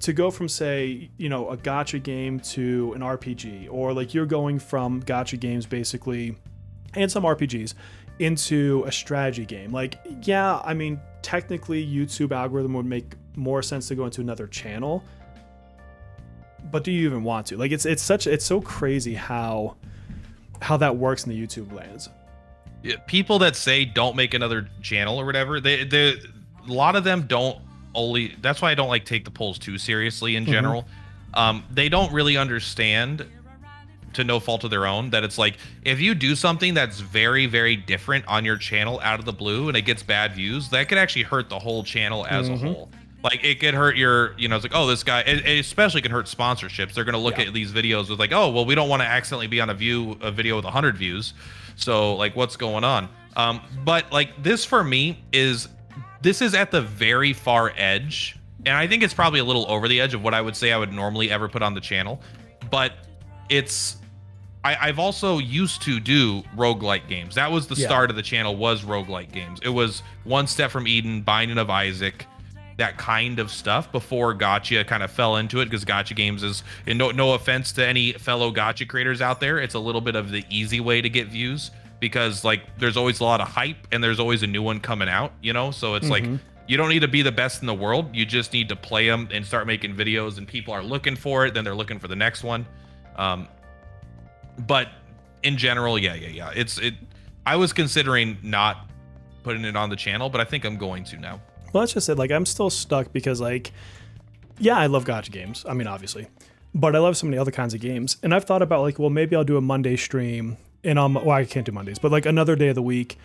to go from, say, you know, a gacha game to an RPG, or like you're going from gacha games basically, and some RPGs, into a strategy game. Like, yeah, I mean, technically YouTube algorithm would make more sense to go into another channel. But do you even want to? Like, it's so crazy how that works in the YouTube lands. Yeah, people that say don't make another channel or whatever, they a lot of them don't only. That's why I don't like take the polls too seriously in general. They don't really understand, to no fault of their own, that it's like, if you do something that's very, very different on your channel out of the blue and it gets bad views, that could actually hurt the whole channel as a whole. Like, it could hurt your, you know, it's like, oh, this guy, it especially can hurt sponsorships. They're going to look at these videos with like, oh, well, we don't want to accidentally be on a video with 100 views. So like, what's going on? But like, this for me is at the very far edge. And I think it's probably a little over the edge of what I would say I would normally ever put on the channel. But I've also used to do roguelike games. That was the start of the channel, was roguelike games. It was One Step from Eden, Binding of Isaac, that kind of stuff, before Gacha kind of fell into it, because Gacha games is, and no offense to any fellow Gacha creators out there, it's a little bit of the easy way to get views, because like there's always a lot of hype and there's always a new one coming out, you know? So it's like, you don't need to be the best in the world. You just need to play them and start making videos, and people are looking for it. Then they're looking for the next one. But in general, yeah. I was considering not putting it on the channel, but I think I'm going to now. Well, that's just it. Like, I'm still stuck because, like, yeah, I love gacha games. I mean, obviously, but I love so many other kinds of games. And I've thought about, like, well, maybe I'll do a Monday stream, and well, I can't do Mondays, but like another day of the week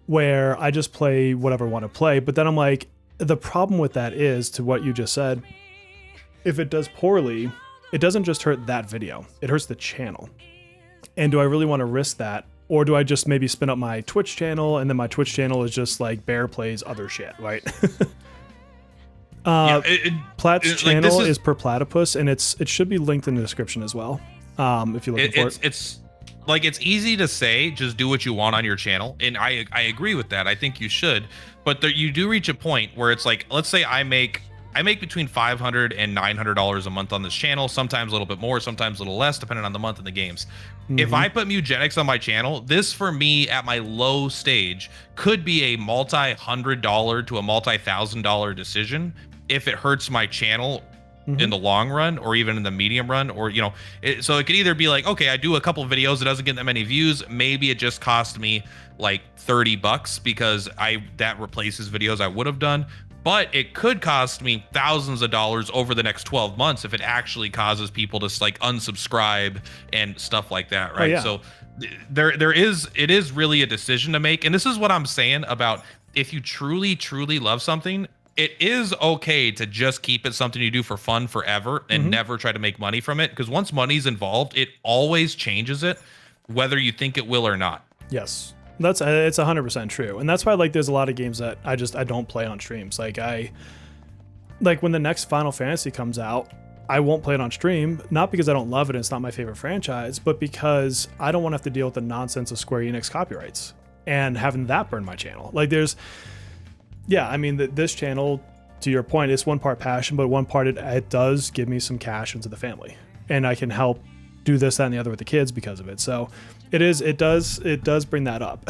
where I just play whatever I want to play. But then I'm like, the problem with that is, to what you just said, if it does poorly, it doesn't just hurt that video, it hurts the channel. And do I really want to risk that? Or do I just maybe spin up my Twitch channel, and then my Twitch channel is just like Bear plays other shit, right? Plat's channel is Per Platypus, and it should be linked in the description as well. If you're looking for it. like it's easy to say just do what you want on your channel, and I agree with that. I think you should, but there, you do reach a point where it's like, let's say I make between $500 and $900 a month on this channel, sometimes a little bit more, sometimes a little less, depending on the month and the games. If I put Mugenics on my channel, this for me at my low stage could be a multi-$100 to a multi-$1,000 decision if it hurts my channel in the long run, or even in the medium run, or so it could either be like, okay, I do a couple of videos, it doesn't get that many views, maybe it just cost me like $30 because that replaces videos I would have done. But it could cost me thousands of dollars over the next 12 months if it actually causes people to like unsubscribe and stuff like that, right? Oh, yeah. So it is really a decision to make. And this is what I'm saying about, if you truly love something, it is okay to just keep it something you do for fun forever and never try to make money from it. Because once money's involved, it always changes it, whether you think it will or not. Yes. It's 100% true. And that's why like there's a lot of games that I don't play on streams. Like when the next Final Fantasy comes out, I won't play it on stream, not because I don't love it and it's not my favorite franchise, but because I don't want to have to deal with the nonsense of Square Enix copyrights and having that burn my channel. Like this channel, to your point, it's one part passion, but one part it does give me some cash into the family, and I can help do this, that, and the other with the kids because of it. So it does bring that up.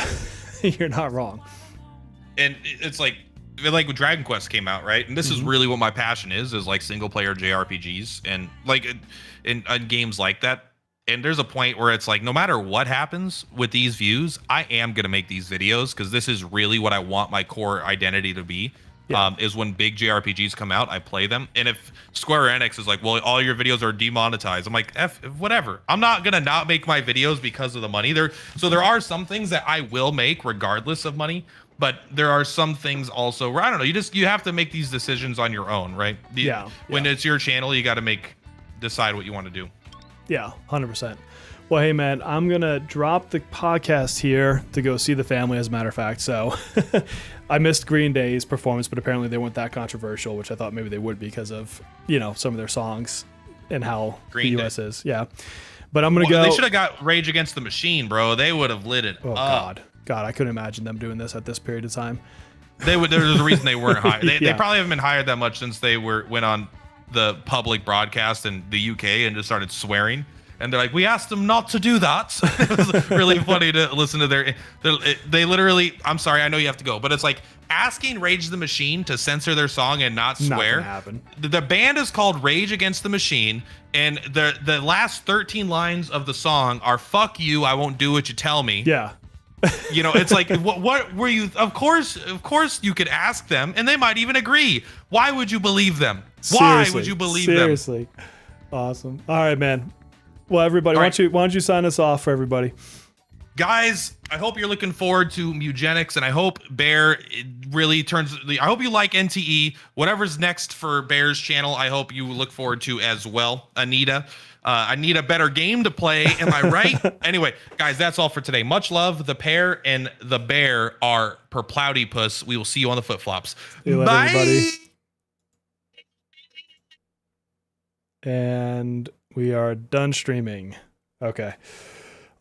You're not wrong. And it's like when Dragon Quest came out, right? And this is really what my passion is like single player JRPGs and like in games like that. And there's a point where it's like, no matter what happens with these views, I am going to make these videos because this is really what I want my core identity to be. Yeah. Is when big JRPGs come out, I play them. And if Square Enix is like, well, all your videos are demonetized, I'm like, whatever. I'm not going to not make my videos because of the money. So there are some things that I will make regardless of money. But there are some things also where, I don't know, you have to make these decisions on your own, right? When it's your channel, you got to decide what you want to do. Yeah, 100%. Well, hey, man, I'm going to drop the podcast here to go see the family, as a matter of fact. So I missed Green Day's performance, but apparently they weren't that controversial, which I thought maybe they would because of, some of their songs and how Green the US Day is. Yeah. But I'm going to go. They should have got Rage Against the Machine, bro. They would have lit it up. God, I couldn't imagine them doing this at this period of time. There's a reason they weren't hired. They probably haven't been hired that much since they went on the public broadcast in the UK and just started swearing. And they're like, we asked them not to do that. It was really funny to listen to they literally, I'm sorry, I know you have to go, but it's like asking Rage the Machine to censor their song and not swear. Not gonna happen. The band is called Rage Against the Machine, and the last 13 lines of the song are "fuck you, I won't do what you tell me." Yeah. It's like, what were you? Of course, you could ask them, and they might even agree. Why would you believe them? Why would you believe them? Seriously. Awesome. All right, man. Well, everybody, why don't you sign us off for everybody? Guys, I hope you're looking forward to Mugenics, and I hope Bear really turns. I hope you like NTE. Whatever's next for Bear's channel, I hope you look forward to as well. Anita, I need a better game to play. Am I right? Anyway, guys, that's all for today. Much love. The Pear and the Bear are per Plowdypuss. We will see you on the flip flops. Bye, everybody. And we are done streaming. Okay.